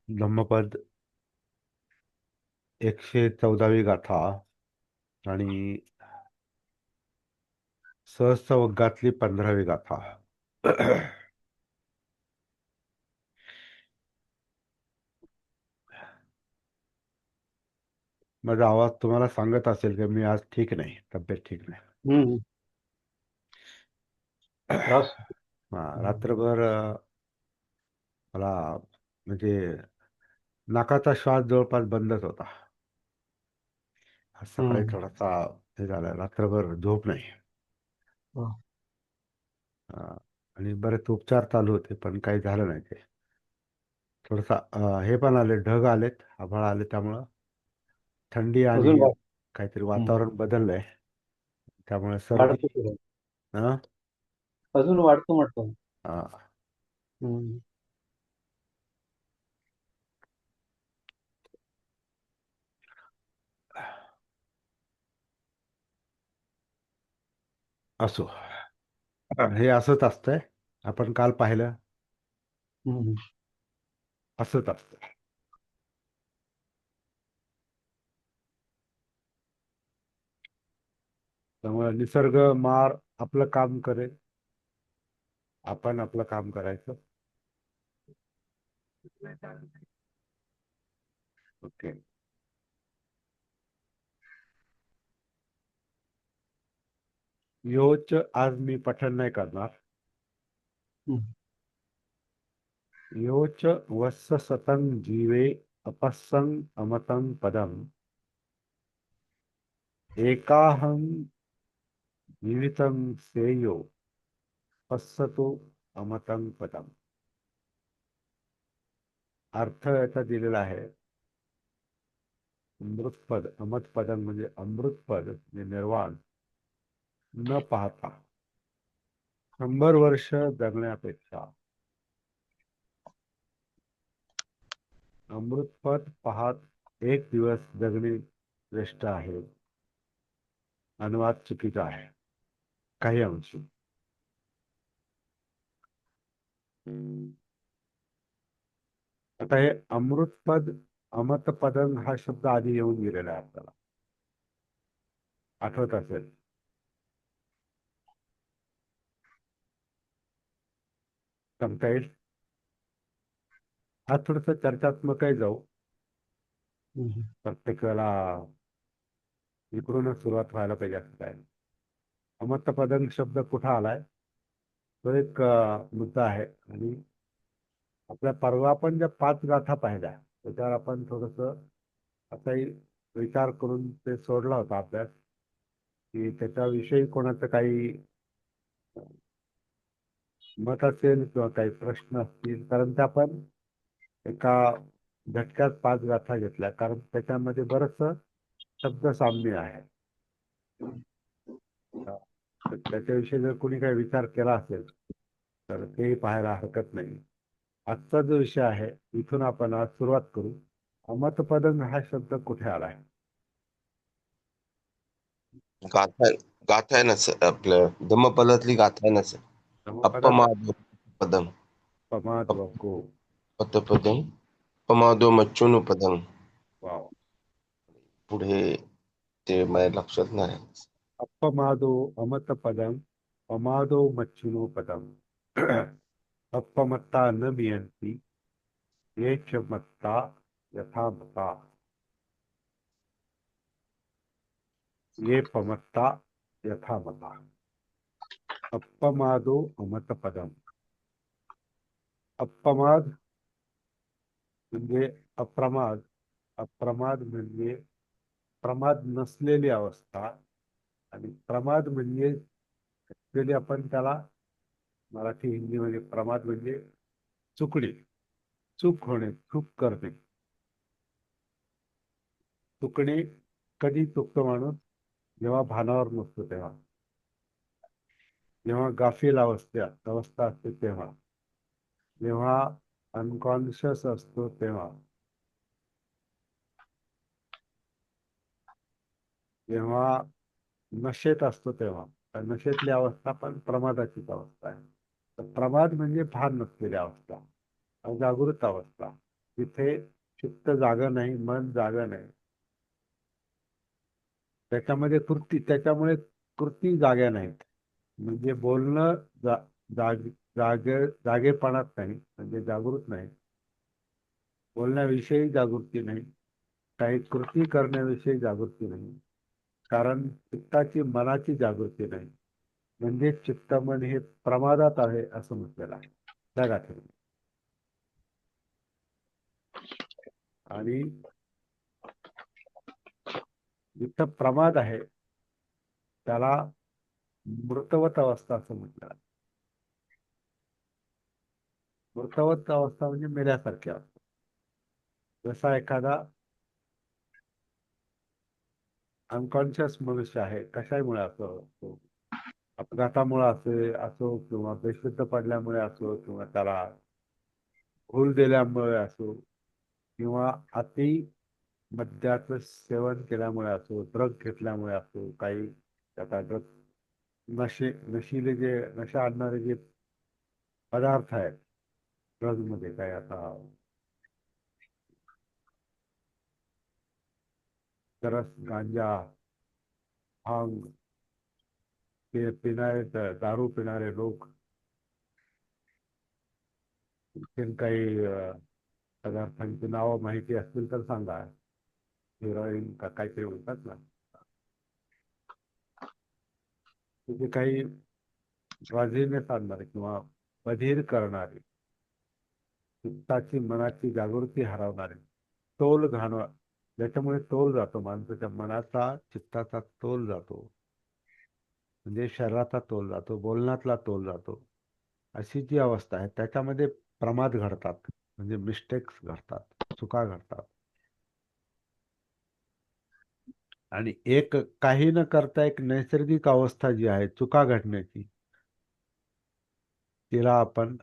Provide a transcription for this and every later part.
धम्मपद 114वी गाथा आणि सहस्त्रवग्गातली 15वी गाथा. माझा आवाज तुम्हाला सांगत असेल की मी आज ठीक नाही, तब्येत ठीक नाही. हम्म. त्रास. रात्रभर मला म्हणजे नाकाचा श्वास जवळपास बंदच होता. आज सकाळी हम्म. थोडासा हे झालं, रात्रभर झोप नाही. हा. अं, आणि बरेच उपचार चालू होते पण काही झालं नाही. ते थोडसा हे पण आले, ढग आलेत, आभाळ आले, त्यामुळं थंडी आणि अजून हे काहीतरी हम्म. वातावरण बदललंय, त्यामुळे सर्दी. वाढतो थोडं. अं, अजून वाढतो म्हटलं. अं, हम्म. असो. हे असंच असतंय. आपण काल पाहिलं, हम्म. असंच असतं. त्यामुळे निसर्ग मार आपलं काम करेल, आपण आपलं काम करायचं. ओके. योच आज मी पठण नाही करणार. हम्म. योच वत्स सतं जीवे अपस्सं अमतं पदम एकाहं जीवितं सेयो पस्सतो अमतं पदम. अर्थ याचा दिलेला आहे, अमृतपद. अमतपदम म्हणजे अमृतपद, म्हणजे निर्वाण न पाहता 100 वर्ष जगण्यापेक्षा अमृतपद पाहत एक दिवस जगणे श्रेष्ठ आहे. अनुवाद चुकीचा आहे काही अंशी. आता हे अमृतपद, अमतपदन हा शब्द आधी येऊन गेलेला आहे, आपल्याला आठवत असेल. सांगता येईल? हा थोडस चर्चात्मक आहे, जाऊ हम्म. प्रत्येक वेळेला इकडूनच सुरुवात व्हायला पाहिजे असं काय. अमतपदन शब्द कुठं आलाय, तो एक मुद्दा आहे. आणि आपल्या परवा आपण ज्या 5 गाथा पाहिल्या, त्याच्यावर आपण थोडस असाही विचार करून ते सोडला होता अभ्यास, की त्याच्याविषयी कोणाचं काही मत असेल किंवा काही प्रश्न असतील. कारण त्या आपण एका झटक्यात 5 गाथा घेतल्या, कारण त्याच्यामध्ये बरंचसं शब्द साम्य आहे. तर त्याच्याविषयी जर कोणी काही विचार केला असेल तर तेही पाहायला हरकत नाही. आजचा जो विषय आहे, इथून आपण आज सुरुवात करू. अमतपदन हा शब्द कुठे आलाय? गाथा गाथा आहे ना सर, आपलं धम्मपदातली गाथा आहे ना सर. धम्मपदात अपमादो पदम, पमाद वगो. अपतपदम, अपमादो मच्चुनु पदम. वाव. पुढे ते माझ्या लक्षात नाही. अपमादो अमतपदम पमादो मच्छिनो पदम. अपमत्ता न मियन्ति ये च मत्ता यथा मता ये पमत्ता यथा मता. अपमादो अमतपदम. अपमाद म्हणजे अप्रमाद. अप्रमाद म्हणजे प्रमाद नसलेली अवस्था. आणि प्रमाद म्हणजे ऍक्च्युअली आपण त्याला मराठी हिंदीमध्ये प्रमाद म्हणजे चुकणे, चूक होणे, चूक करणे. चुकणे कधी चुकतो माणूस? जेव्हा भानावर नसतो तेव्हा, जेव्हा गाफील अवस्था असते तेव्हा, जेव्हा अनकॉन्शियस असतो तेव्हा, जेव्हा नशेत असतो तेव्हा. नशेतली अवस्था पण प्रमादाचीच अवस्था आहे. तर प्रमाद म्हणजे भान नसलेली अवस्था, अजागृत अवस्था, जिथे चित्त जागं नाही, मन जागं नाही. त्याच्यामुळे कृती जाग्या नाहीत. म्हणजे बोलणं जाग जागेपणात नाही, म्हणजे जागृत नाही. बोलण्याविषयी जागृती नाही, काही कृती करण्याविषयी जागृती नाही. कारण चित्ताची मनाची जागृती नाही. म्हणजे चित्त मन हे प्रमादात आहे असं म्हटलेलं आहे त्या गाठीमध्ये. आणि जिथं प्रमाद आहे त्याला मृतवत अवस्था असं म्हटलं आहे. मृतवत अवस्था म्हणजे मेल्यासारखी अवस्था. जसा एखादा अनकॉन्शियस मनुष्य आहे, कशामुळे असो, तो अपघातामुळे असो किंवा बेशुद्ध पडल्यामुळे असो किंवा त्याला भूल दिल्यामुळे असो किंवा अति मद्याचं सेवन केल्यामुळे असो, ड्रग घेतल्यामुळे असो, काही आता ड्रग नशिले जे नशा आणणारे जे पदार्थ आहेत ड्रग्जमध्ये, काय आता चरस, गांजा, भांग, पिणारे दारू पिणारे लोक, आणखीन काही पदार्थांची नावं माहिती असतील तर सांगा. हिरोईन का काहीतरी बोलतात ना, जे काही स्वाधीन आणणारे किंवा बधीर करणारे, चित्ताची मनाची जागृती हरवणारे, तोल घालवा, ज्याच्यामुळे तोल जातो, माणसाच्या मनाचा चित्ताचा तोल जातो, म्हणजे शरीराचा तोल जातो, बोलण्यातला तोल जातो. अशी जी अवस्था आहे त्याच्यामध्ये प्रमाद घडतात, म्हणजे मिस्टेक्स घडतात, चुका घडतात. आणि एक काही न करता एक नैसर्गिक अवस्था जी आहे चुका घडण्याची, तिला आपण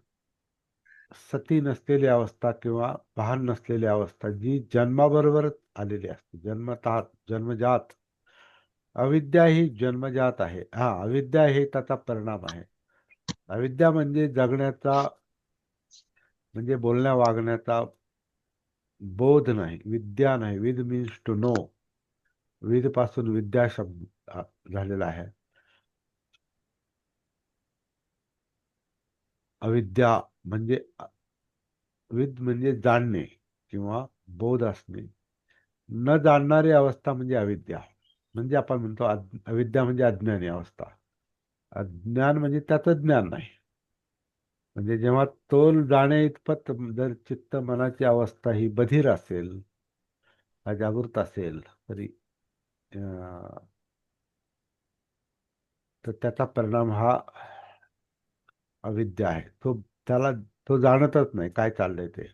सती नसलेली अवस्था किंवा भान नसलेली अवस्था, जी जन्माबरोबरच आलेली असते, जन्मजात. अविद्या ही जन्मजात आहे. हा, अविद्या हे त्याचा परिणाम आहे. अविद्या म्हणजे जगण्याचा, म्हणजे बोलण्या वागण्याचा बोध नाही, विद्या नाही. विद मीन्स टू नो. विद पासून विद्या शब्द झालेला आहे. अविद्या म्हणजे विद म्हणजे जाणणे किंवा बोध असणे. न जाणणारी अवस्था म्हणजे अविद्या. म्हणजे आपण म्हणतो अविद्या म्हणजे अज्ञानी अवस्था. अज्ञान म्हणजे त्याचं ज्ञान नाही. म्हणजे जेव्हा तोल जाणे इतपत जर चित्त मनाची अवस्था ही बधीर असेल, अजागृत असेल तरी तर त्याचा परिणाम हा अविद्या आहे. तो जाणतच नाही काय चाललंय ते.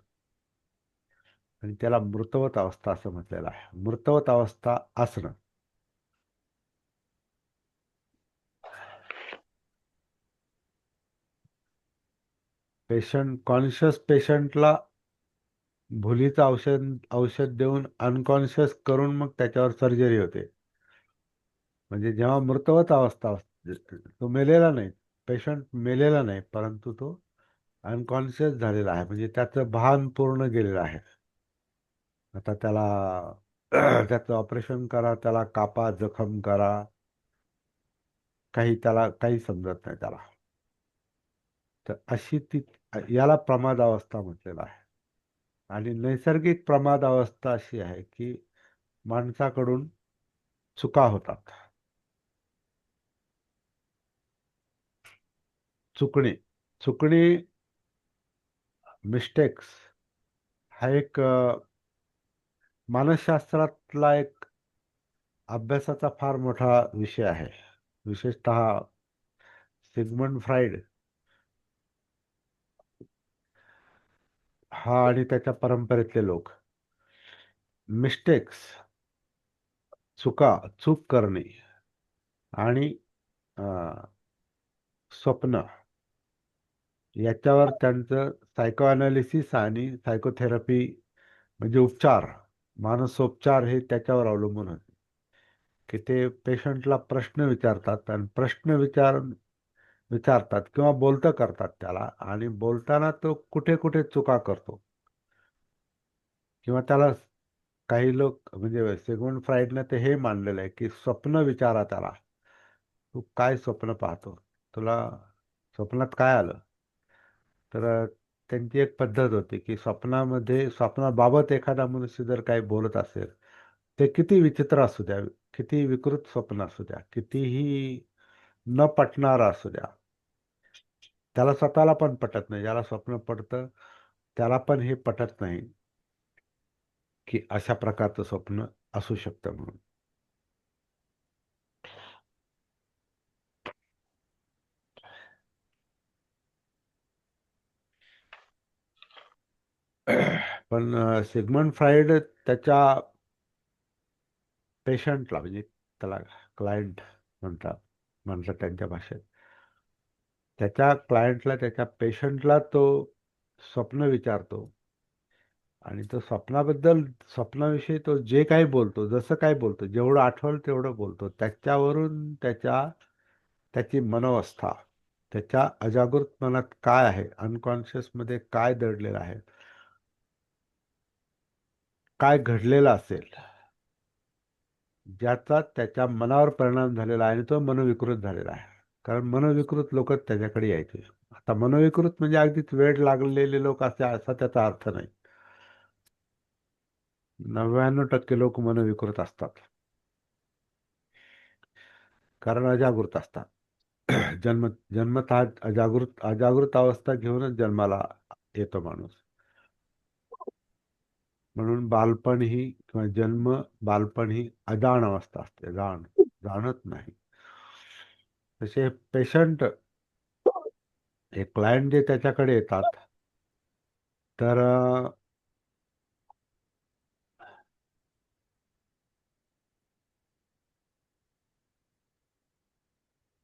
आणि त्याला मृतवत अवस्था असं म्हटलेलं आहे. मृतवत अवस्था असणं. कॉन्शियस पेशंटला भुलीचं औषध देऊन अनकॉन्शियस करून मग त्याच्यावर सर्जरी होते. म्हणजे जेव्हा मृतवत अवस्था असते, तो मेलेला नाही, पेशंट मेलेला नाही, परंतु तो अनकॉन्शियस झालेला आहे, म्हणजे त्याचं भान पूर्ण गेलेलं आहे. आता त्याला त्याचं ऑपरेशन करा, त्याला कापा, जखम करा, त्याला काही समजत नाही त्याला. तर अशी याला प्रमाद अवस्था म्हटलेला आहे. आणि नैसर्गिक प्रमाद अवस्था अशी आहे की माणसाकडून चुका होतात. चुकणे चुकणे मिस्टेक्स हा एक मानसशास्त्रातला एक अभ्यासाचा फार मोठा विषय आहे. विशेषतः सिग्मंड फ्राईड हा आणि त्याच्या परंपरेतले लोक मिस्टेक्स, चूक करणे आणि स्वप्न याच्यावर त्यांचं सायको अनालिसिस आणि सायकोथेरपी म्हणजे उपचार, मानसोपचार हे त्याच्यावर अवलंबून होते. की ते पेशंटला प्रश्न विचारतात आणि विचारतात किंवा बोलतं करतात त्याला, आणि बोलताना तो कुठे कुठे चुका करतो किंवा त्याला काही लोक म्हणजे सिग्मंड फ्राईडनं ते हे मानलेलं आहे की स्वप्न विचारा त्याला, तू काय स्वप्न पाहतो, तुला स्वप्नात काय आलं. तर त्यांची एक पद्धत होती की स्वप्नाबाबत एखादा मनुष्य जर काही बोलत असेल, ते किती विचित्र असू द्या, किती विकृत स्वप्न असू द्या, कितीही न पटणार असू द्या, त्याला स्वतःला पण पटत नाही, ज्याला स्वप्न पडतं त्याला पण हे पटत नाही की अशा प्रकारचं स्वप्न असू शकतं म्हणून. पण सिग्मंड फ्राईड त्याच्या पेशंटला, म्हणजे त्याला क्लायंट म्हणतात त्यांच्या भाषेत, त्याच्या क्लायंटला, त्याच्या पेशंटला तो स्वप्न विचारतो आणि तो स्वप्नाविषयी तो जे काही बोलतो, जसं काही बोलतो, जेवढं आठवलं तेवढं बोलतो, त्याच्यावरून त्याची मनोवस्था, त्याच्या अजागृत मनात काय आहे, अनकॉन्शियस मध्ये काय दडलेलं आहे, काय घडलेलं असेल, ज्याचा त्याच्या मनावर परिणाम झालेला आहे आणि तो मनोविकृत झालेला आहे. कारण मनोविकृत लोक त्याच्याकडे यायचे. आता मनोविकृत म्हणजे अगदीच वेड लागलेले लोक असा त्याचा अर्थ नाही. 99% लोक मनोविकृत असतात, कारण अजागृत असतात. जन्मतः अजागृत अवस्था घेऊनच जन्माला येतो माणूस. म्हणून बालपण ही अजाण अवस्था असते, जाणत नाही. तसे पेशंट, हे क्लायंट जे त्याच्याकडे येतात, तर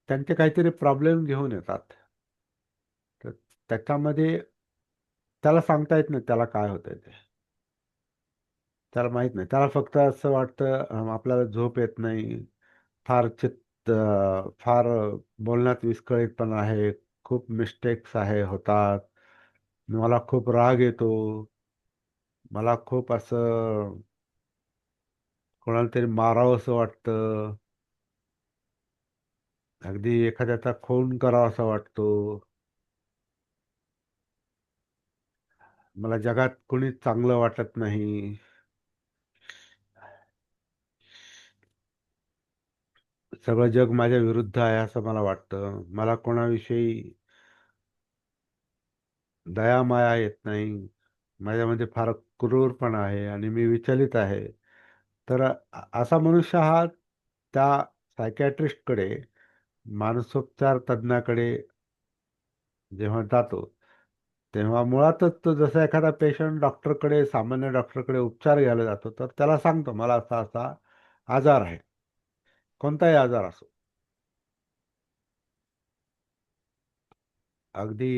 त्यांचे काहीतरी प्रॉब्लेम घेऊन येतात. तर त्याच्यामध्ये त्याला सांगता येत नाही त्याला काय होतंय ते, त्याला माहित नाही. त्याला फक्त असं वाटतं आपल्याला झोप येत नाही, फार बोलण्यात विस्कळीतपणा आहे, खूप मिस्टेक्स होतात, मला खूप राग येतो, मला खूप असं कोणाला तरी मारावं असं वाटतं, अगदी एखाद्याचा खून करावा असा वाटतो, मला जगात कोणी चांगलं वाटत नाही, सगळं जग माझ्या विरुद्ध आहे असं मला वाटतं, मला कोणाविषयी दया माया येत नाही, माझ्यामध्ये फार क्रूरपणा आहे आणि मी विचलित आहे. तर असा मनुष्य हा त्या सायकॅट्रिस्टकडे, मानसोपचार तज्ञाकडे जेव्हा जातो, तेव्हा मुळातच तो जसा एखादा पेशंट डॉक्टरकडे, सामान्य डॉक्टरकडे उपचार घ्यायला जातो, तर त्याला सांगतो मला असा असा आजार आहे, कोणताही आजार असो. अगदी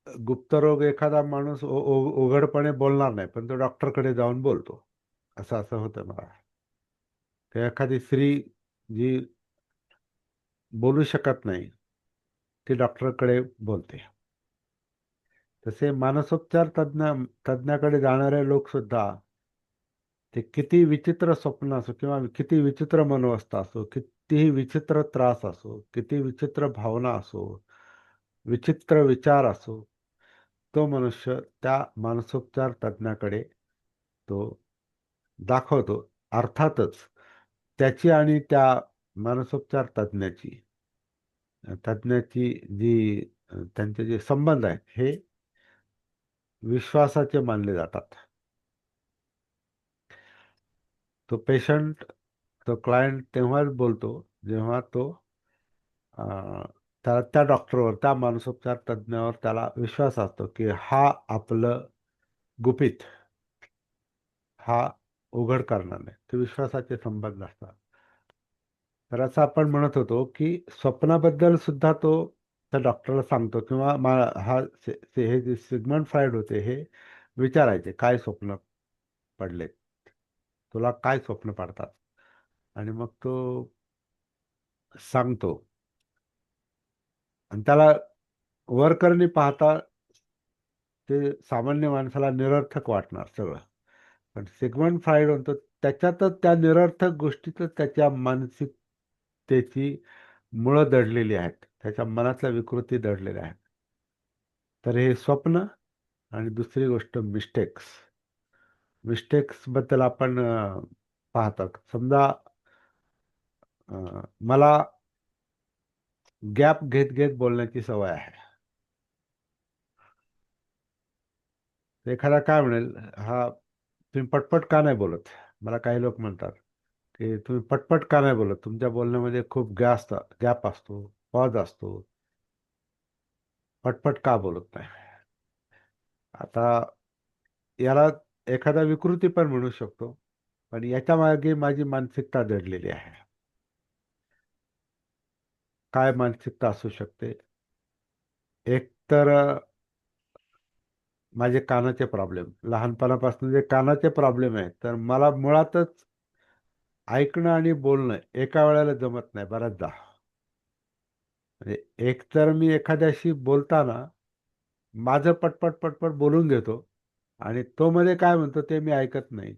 गुप्तरोग एखादा माणूस उघडपणे बोलणार नाही, पण तो डॉक्टरकडे जाऊन बोलतो, असं असं होतं मला. ते एखादी स्त्री जी बोलू शकत नाही, ती डॉक्टरकडे बोलते. तसे मानसोपचार तज्ञाकडे जाणारे लोक सुद्धा, ते किती विचित्र स्वप्न असो किंवा किती विचित्र मनोवस्था असो, कितीही विचित्र त्रास असो, किती विचित्र भावना असो, विचित्र विचार असो, तो मनुष्य त्या मानसोपचार तज्ञाकडे तो दाखवतो. अर्थातच त्याची आणि त्या मानसोपचार तज्ञाची त्यांचे जे संबंध आहेत, हे विश्वासाचे मानले जातात. तो क्लायंट तेव्हाच बोलतो जेव्हा तो त्या डॉक्टरवर, त्या मानसोपचार तज्ञावर त्याला विश्वास असतो की हा आपलं गुपित हा उघड करणार नाही. ते विश्वासाचे संबंध असतात. तर असं आपण म्हणत होतो की स्वप्नाबद्दल सुद्धा तो त्या डॉक्टरला सांगतो, किंवा हे जे सिग्मंड फ्राईड होते, हे विचारायचे काय स्वप्न पडले, तुला काय स्वप्न पडतात? आणि मग तो सांगतो. आणि त्याला वरकरणी पाहता ते सामान्य माणसाला निरर्थक वाटणार सगळं. पण सिग्मंड फ्राईड म्हणतो त्याच्यातच, त्या निरर्थक गोष्टीतच त्याच्या मानसिकतेची मुळं दडलेली आहेत, त्याच्या मनातल्या विकृती दडलेल्या आहेत. तर हे स्वप्न आणि दुसरी गोष्ट मिस्टेक्स. मिस्टेक्स बद्दल आपण पाहतात. समजा मला गॅप घेत घेत बोलण्याची सवय आहे. तर एखादा काय म्हणेल, हा तुम्ही पटपट का नाही बोलत? मला काही लोक म्हणतात की तुम्ही पटपट का नाही बोलत, तुमच्या बोलण्यामध्ये खूप गॅप असतो, पॉज असतो, पटपट का बोलत नाही? आता याला एखादा विकृती पण म्हणू शकतो, पण याच्या मागे माझी मानसिकता दडलेली आहे. काय मानसिकता असू शकते? एक तर माझे कानाचे प्रॉब्लेम, लहानपणापासून जे कानाचे प्रॉब्लेम आहे, तर मला मुळातच ऐकणं आणि बोलणं एका वेळेला जमत नाही बऱ्याचदा. म्हणजे एक तर मी एखाद्याशी बोलताना माझं पटपट पटपट बोलून घेतो आणि तो मध्ये काय म्हणतो ते मी ऐकत नाही,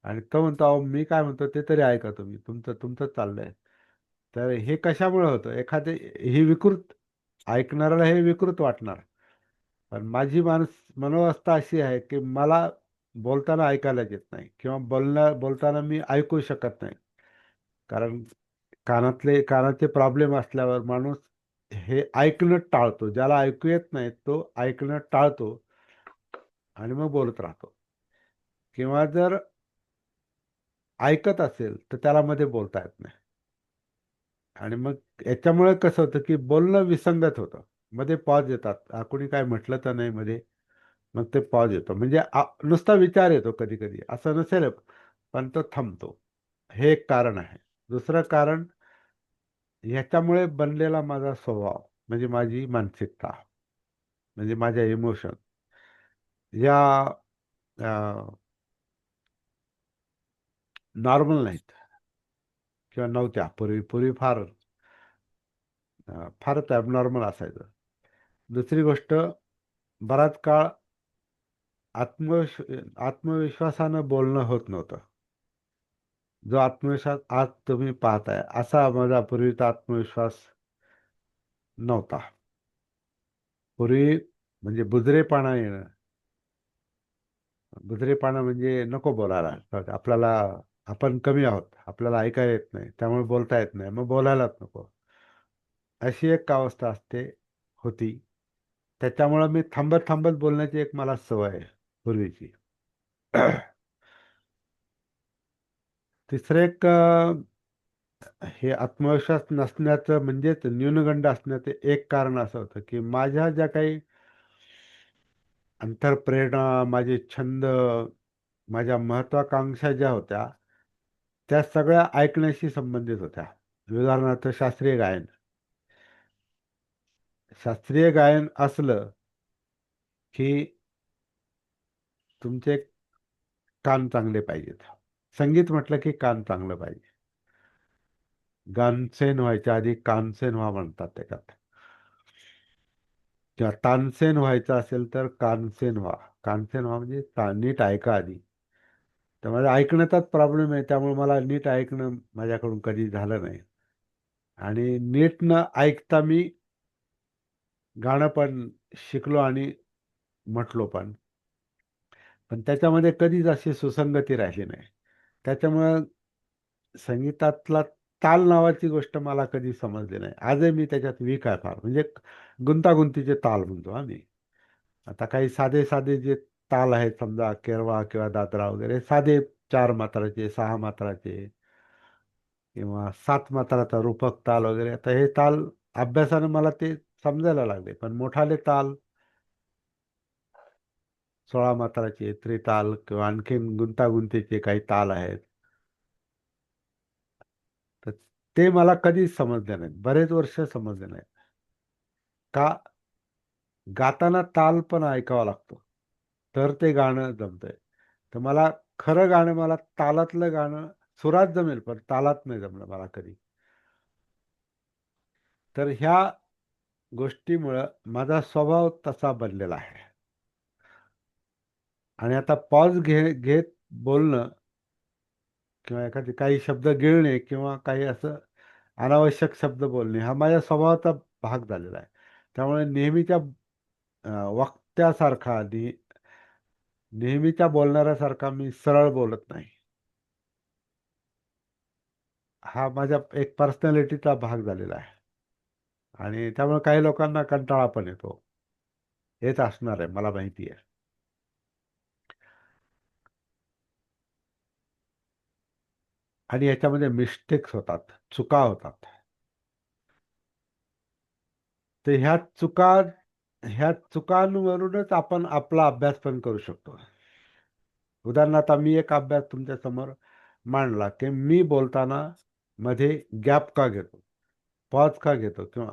आणि तो म्हणतो अहो मी काय म्हणतो ते तरी ऐका तुम्ही, तुमचं तुमचं चाललंय. तर हे कशामुळे होतं? ही विकृत, ऐकणाऱ्याला हे विकृत वाटणार. पण माझी मनोवस्था अशी आहे की मला बोलताना ऐकायलाच येत नाही, किंवा बोलताना मी ऐकू शकत नाही. कारण कानाचे प्रॉब्लेम असल्यावर माणूस हे ऐकणं टाळतो. ज्याला ऐकू येत नाही तो ऐकणं टाळतो आणि मग बोलत राहतो. किंवा जर ऐकत असेल तर त्याला मध्ये बोलता येत नाही. आणि मग याच्यामुळे कसं होतं की बोलणं विसंगत होतं. मध्ये पॉज येतात. कोणी काय म्हटलं तर नाही मध्ये, मग ते पॉज येतो. म्हणजे नुसता विचार येतो कधी कधी, असं नसेल पण तो थांबतो. हे एक कारण आहे. दुसरं कारण ह्याच्यामुळे बनलेला माझा स्वभाव, म्हणजे माझी मानसिकता, म्हणजे माझ्या इमोशन या नॉर्मल नाहीत, किंवा नव्हत्या पूर्वी. पूर्वी फारच ॲबनॉर्मल असायचं. दुसरी गोष्ट, बराच काळ आत्मविश्वासानं बोलणं होत नव्हतं. जो आत्मविश्वास आज तुम्ही पाहताय, असा माझा पूर्वीचा आत्मविश्वास नव्हता. पूर्वी म्हणजे बुजरेपणा येणं. बुजरेपणा म्हणजे नको बोलायला, आपल्याला आपण कमी आहोत, आपल्याला ऐकायला येत नाही, त्यामुळे बोलता येत नाही, मग बोलायलाच नको, अशी एक अवस्था होती. त्याच्यामुळं मी थांबत थांबत बोलण्याची एक मला सवय आहे पूर्वीची. तिसरं एक हे आत्मविश्वास नसण्याचं, म्हणजेच न्यूनगंड असण्याचं एक कारण असं होतं की माझ्या ज्या काही अंतरप्रेरणा, माझे छंद, माझ्या महत्वाकांक्षा ज्या होत्या, त्या सगळ्या ऐकण्याशी संबंधित होत्या. उदाहरणार्थ शास्त्रीय गायन. शास्त्रीय गायन असलं की तुमचे कान चांगले पाहिजेत. संगीत म्हटलं की कान चांगलं पाहिजे. गानसेन व्हायच्या आधी कानसेन व्हा म्हणतात त्याच्यात. किंवा तानसेन व्हायचं असेल तर कानसेन व्हा. कानसेन व्हा म्हणजे नीट ऐका आधी. तर माझ्या ऐकण्याचाच प्रॉब्लेम आहे, त्यामुळे मला नीट ऐकणं माझ्याकडून कधी झालं नाही. आणि नीट न ऐकता मी गाणं पण शिकलो आणि म्हटलो पण. पण त्याच्यामध्ये कधीच अशी सुसंगती राहिली नाही. त्याच्यामुळं संगीतातला ताल नावाची गोष्ट मला कधी समजली नाही. आजही मी त्याच्यात वीक आहे फार. म्हणजे गुंतागुंतीचे ताल म्हणतो आम्ही. आता काही साधे साधे जे ताल आहेत, समजा केरवा किंवा दादरा वगैरे, साधे 4 मात्राचे, 6 मात्राचे, किंवा 7 मात्राचा रूपक ताल वगैरे, आता हे ताल अभ्यासानं मला ते समजायला लागले. पण मोठाले ताल, 16 मात्राचे त्रिताल, किंवा आणखीन गुंतागुंतीचे काही ताल आहेत, तर ते मला कधीच समजले नाहीत. बरेच वर्ष समजले नाहीत. का? गाताना ताल पण ऐकावा लागतो, तर ते गाणं जमतंय. तर मला खरं गाणं मला तालातलं गाणं सुरात जमेल पण तालात नाही जमलं मला कधी. तर ह्या गोष्टीमुळं माझा स्वभाव तसा बनलेला आहे. आणि आता पॉज घेत बोलणं किंवा एखादी काही शब्द गिळणे किंवा काही असं अनावश्यक शब्द बोलणे हा माझ्या स्वभावाचा भाग झालेला आहे. त्यामुळे नेहमीच्या वक्त्यासारखा नेहमीच्या बोलणाऱ्यासारखा मी सरळ बोलत नाही. हा माझ्या एक पर्सनॅलिटीचा भाग झालेला आहे. आणि त्यामुळे काही लोकांना कंटाळा पण येतो. हेच असणार आहे मला माहिती आहे. आणि याच्यामध्ये मिस्टेक्स होतात, चुका होतात. तर ह्या चुकांवरूनच आपण आपला अभ्यास पण करू शकतो. उदाहरणार्थ मी एक अभ्यास तुमच्या समोर मांडला की मी बोलताना मध्ये गॅप का घेतो, पॉज का घेतो किंवा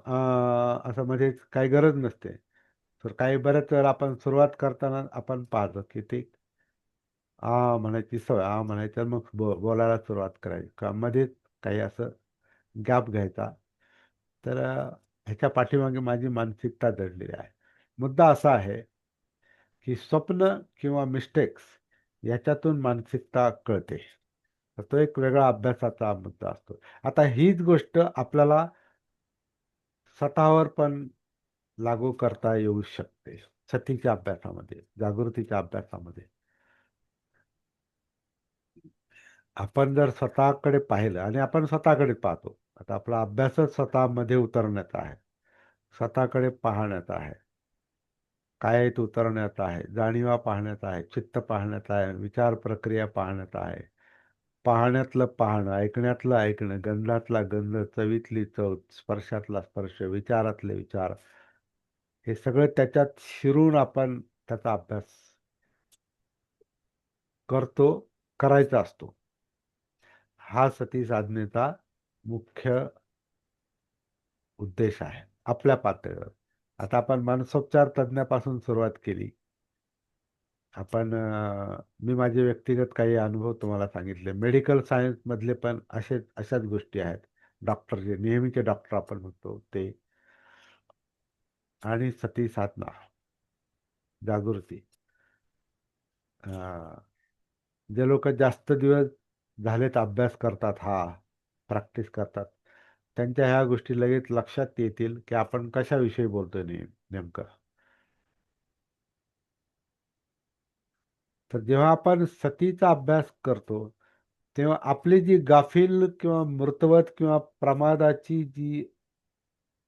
असं मध्ये काही गरज नसते. तर काही बऱ्याच वेळा आपण सुरुवात करताना आपण पाहतो की ते म्हणायची सवय म्हणायचं मग बोलायला सुरुवात करायची का मध्येच काही असं गॅप घ्यायचा. तर ह्याच्या पाठीमागे माझी मानसिकता दडलेली आहे. मुद्दा असा आहे की स्वप्न किंवा मिस्टेक्स याच्यातून मानसिकता कळते. तर तो एक वेगळा अभ्यासाचा मुद्दा असतो. आता हीच गोष्ट आपल्याला स्वतःवर पण लागू करता येऊ शकते. सतीच्या अभ्यासामध्ये, जागृतीच्या अभ्यासामध्ये आपण जर स्वतःकडे पाहिलं आणि आपण स्वतःकडे पाहतो. आता आपला अभ्यासच स्वतःमध्ये उतरण्याचा आहे, स्वतःकडे पाहण्याचा आहे, कायेत उतरण्याचा आहे, जाणीवा पाहण्याचा आहे, चित्त पाहण्याचा आहे, विचार प्रक्रिया पाहण्याचा आहे. पाहण्यातलं पाहणं, ऐकण्यातलं ऐकणं, गंधातला गंध, चवीतली चव, स्पर्शातला स्पर्श, विचारातले विचार, हे सगळं त्याच्यात शिरून आपण त्याचा अभ्यास करतो, करायचा असतो. हा सती साधनेचा मुख्य उद्देश आहे आपल्या पातळीवर. आता आपण मानसोपचार तज्ज्ञापासून सुरुवात केली. आपण मी माझे व्यक्तिगत काही अनुभव तुम्हाला सांगितले. मेडिकल सायन्स मधले पण अशाच गोष्टी आहेत. डॉक्टर जे नेहमीचे डॉक्टर आपण म्हणतो ते. आणि सती साधना, जागृती. अं, जे लोक जास्त दिवस झालेत अभ्यास करतात, प्रॅक्टिस करतात, त्यांच्या ह्या गोष्टी लगेच लक्षात येतील की आपण कशाविषयी बोलतोय नेमकं. तर जेव्हा आपण सतीचा अभ्यास करतो तेव्हा आपली जी गाफील किंवा मृतवत किंवा प्रमादाची जी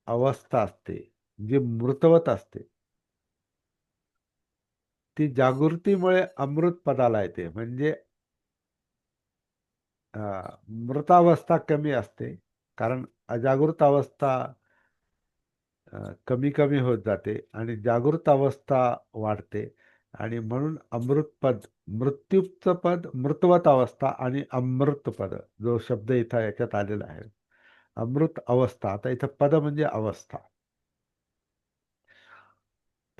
अवस्था असते, जी मृतवत असते, ती जागृतीमुळे अमृत पदाला येते. म्हणजे मृतावस्था कमी असते, कारण अजागृत अवस्था कमी कमी होत जाते आणि जागृत अवस्था वाढते. आणि म्हणून अमृत पद, मृत्यूचं पद, मृतवत अवस्था आणि अमृत पद, जो शब्द इथं याच्यात आलेला आहे, अमृत अवस्था. आता इथं पद म्हणजे अवस्था.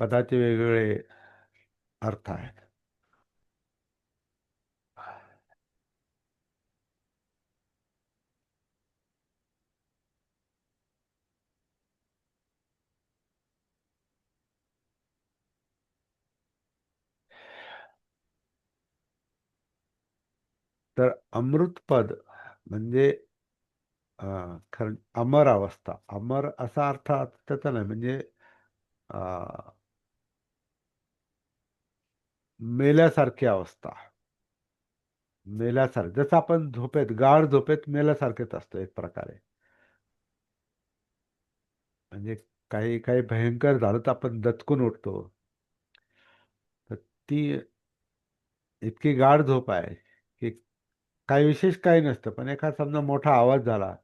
पदाचे वेगवेगळे अर्थ आहेत. तर अमृत पद म्हणजे खरं अमर अवस्था. अमर असा अर्थ त्याचा नाही, म्हणजे अं, मेल्यासारखी अवस्था. मेल्यासारखं जसं आपण झोपेत, गाढ झोपेत मेल्यासारखेच असतो एक प्रकारे. म्हणजे काही काही भयंकर झालं तर आपण दचकून उठतो. तर ती इतकी गाढ झोप आहे की काही विशेष काही नसतं, पण एखादा समजा मोठा आवाज झाला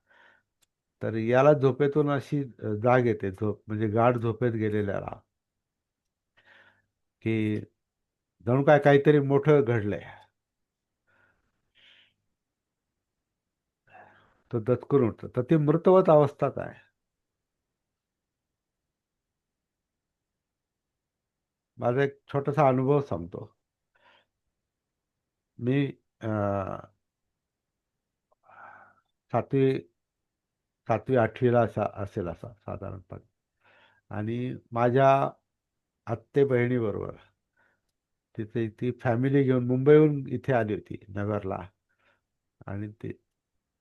तर याला झोपेतून अशी जाग येते, झोप म्हणजे गाढ झोपेत गेलेल्याला, की जणू काय काहीतरी मोठं घडलंय. तो दचकून उठतो. तर ती मृतवत अवस्थाच आहे. माझा एक छोटासा अनुभव सांगतो. मी सातवी सातवी आठवीला असेल असा साधारणपणे. आणि माझ्या आत्ते बहिणीबरोबर तिथे ती फॅमिली घेऊन मुंबईहून इथे आली होती नगरला. आणि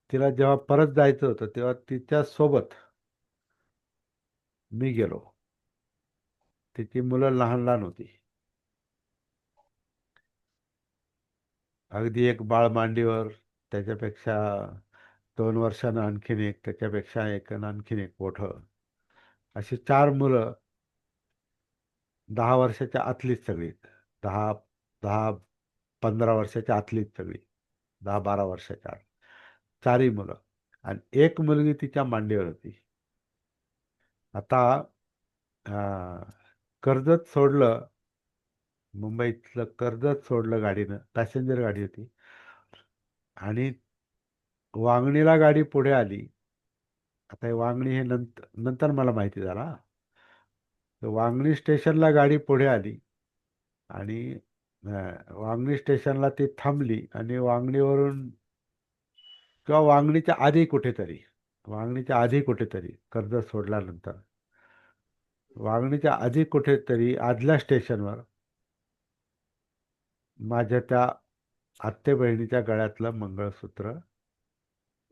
तिला जेव्हा परत जायचं होतं तेव्हा तिच्या सोबत मी गेलो. तिची मुलं लहान लहान होती. अगदी एक बाळ मांडीवर, त्याच्यापेक्षा 2 वर्षानं आणखीन एक, त्याच्यापेक्षा एक, आणि आणखीन एक मोठं, अशी 4 मुलं, 10 वर्षाच्या आतलीच सगळी. 10-15 वर्षाच्या आतलीच सगळी, 10-12 वर्षाच्या आत, 4ही मुलं. आणि एक मुलगी तिच्या मांडीवर होती. आता कर्जत सोडलं, मुंबईतलं कर्जत सोडलं गाडीनं, पॅसेंजर गाडी होती. आणि वांगणीला गाडी पुढे आली. आता हे वांगणी हे नंतर नंतर मला माहिती झाला. तर वांगणी स्टेशनला गाडी पुढे आली. आणि वांगणी स्टेशनला ती थांबली. आणि वांगणीवरून, किंवा वांगणीच्या आधी कुठेतरी कर्जत सोडल्यानंतर, वांगणीच्या आधी कुठेतरी आदल्या स्टेशनवर माझ्या त्या आत्ते बहिणीच्या गळ्यातलं मंगळसूत्र,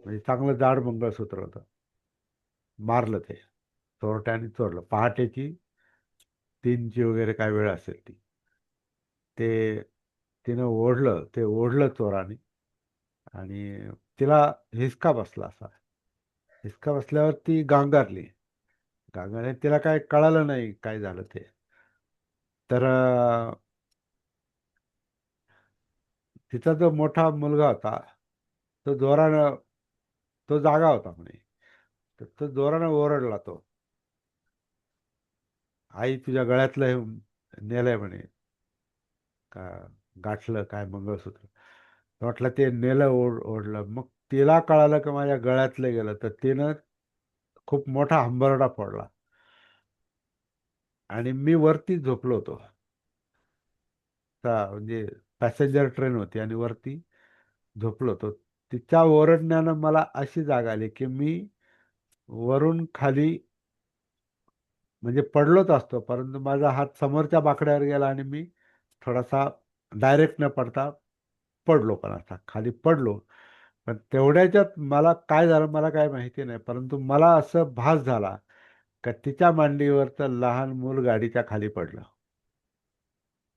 म्हणजे चांगलं जाड मंगळसूत्र होतं, मारलं ते चोरट्याने. चोरलं पहाटेची 3ची वगैरे काय वेळ असेल ती. ते तिनं ओढलं चोराने. आणि तिला हिसका बसला असा. हिसका बसल्यावर ती गांगारली. तिला काय कळालं नाही काय झालं ते. तर तिचा जो मोठा मुलगा होता, तो जोरानं, तो जागा होता म्हणे. तर तो जोरानं ओरडला. तो, आई तुझ्या गळ्यातलं हे नेलंय म्हणे, का गाठलं काय मंगळसूत्र. म्हटलं ते नेलं, ओढलं. मग तिला कळालं की माझ्या गळ्यातलं गेलं. तर तिनं खूप मोठा हंबरडा फोडला. आणि मी वरती झोपलो होतो. म्हणजे पॅसेंजर ट्रेन होती आणि वरती झोपलो होतो. तिच्या ओरडण्यानं मला अशी जाग आली की मी वरून खाली, म्हणजे पडलोच असतो, परंतु माझा हात समोरच्या बाकड्यावर गेला आणि मी थोडासा डायरेक्ट न पडता पडलो. पण असा खाली पडलो. पण तेवढ्याच्यात मला काय झालं मला काय माहिती नाही, परंतु मला असं भास झाला का तिच्या मांडीवरचं लहान मूल गाडीच्या खाली पडलं,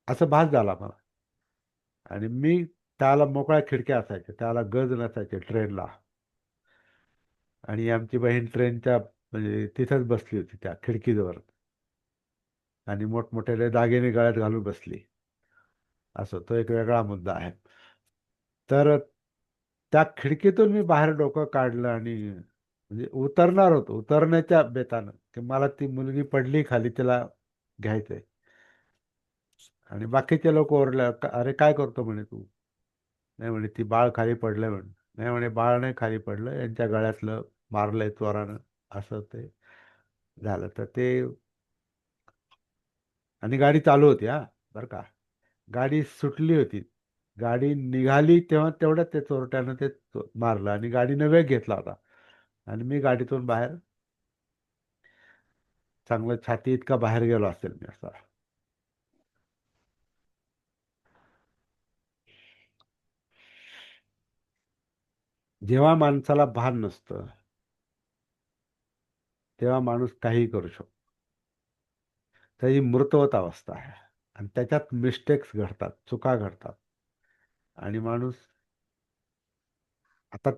असं भास झाला मला. आणि मी, त्याला मोकळ्या खिडक्या असायच्या, त्याला गज नसायचे ट्रेनला. आणि आमची बहीण ट्रेनच्या, म्हणजे तिथंच बसली होती त्या खिडकीजवळ. आणि मोठमोठे दागिने गळ्यात घालून बसली. असं तो एक वेगळा मुद्दा आहे. तर त्या खिडकीतून मी बाहेर डोकं काढलं आणि म्हणजे उतरणार होतो, उतरण्याच्या बेतानं, की मला ती मुलगी पडली खाली, तिला घ्यायचंय. आणि बाकीचे लोक ओरडले, अरे काय करतो म्हणे तू?" नाही म्हणे, ती बाळ खाली पडलंय म्हणे. नाही म्हणे, बाळ नाही खाली पडलं, यांच्या गळ्यातलं मारलंय चोरानं. असं ते झालं. तर ते, आणि गाडी चालू होती हा, बरं का. गाडी सुटली होती. गाडी निघाली तेव्हा तेवढ्यात ते चोरट्यानं ते मारलं आणि गाडीनं वेग घेतला होता. आणि मी गाडीतून बाहेर, चांगलं छाती इतका बाहेर गेलो असेल मी असा. जेव्हा माणसाला भान नसतं तेव्हा माणूस काहीही करू शकतो. तर ही मूर्तवत अवस्था आहे. आणि त्याच्यात मिस्टेक्स घडतात, चुका घडतात. आणि माणूस, आता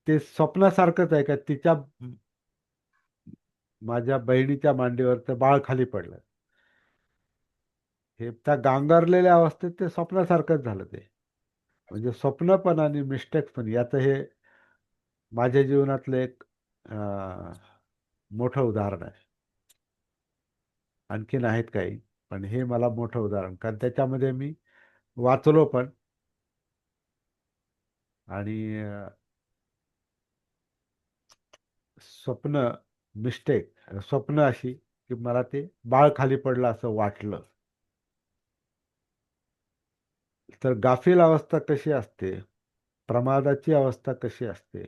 ते स्वप्नासारखंच आहे का तिच्या, माझ्या बहिणीच्या मांडीवरचं बाळ खाली पडलं. हे त्या गांगरलेल्या अवस्थेत ते स्वप्नासारखंच झालं ते. म्हणजे स्वप्न पण आणि मिस्टेक्स पण, याचं हे माझ्या जीवनातलं एक मोठं उदाहरण आहे. आणखीन आहेत काही, पण हे मला मोठं उदाहरण, कारण त्याच्यामध्ये मी वाचलो पण. आणि स्वप्न, स्वप्न अशी की मला ते बाळ खाली पडलं असं वाटलं. तर गाफील अवस्था कशी असते, प्रमादाची अवस्था कशी असते,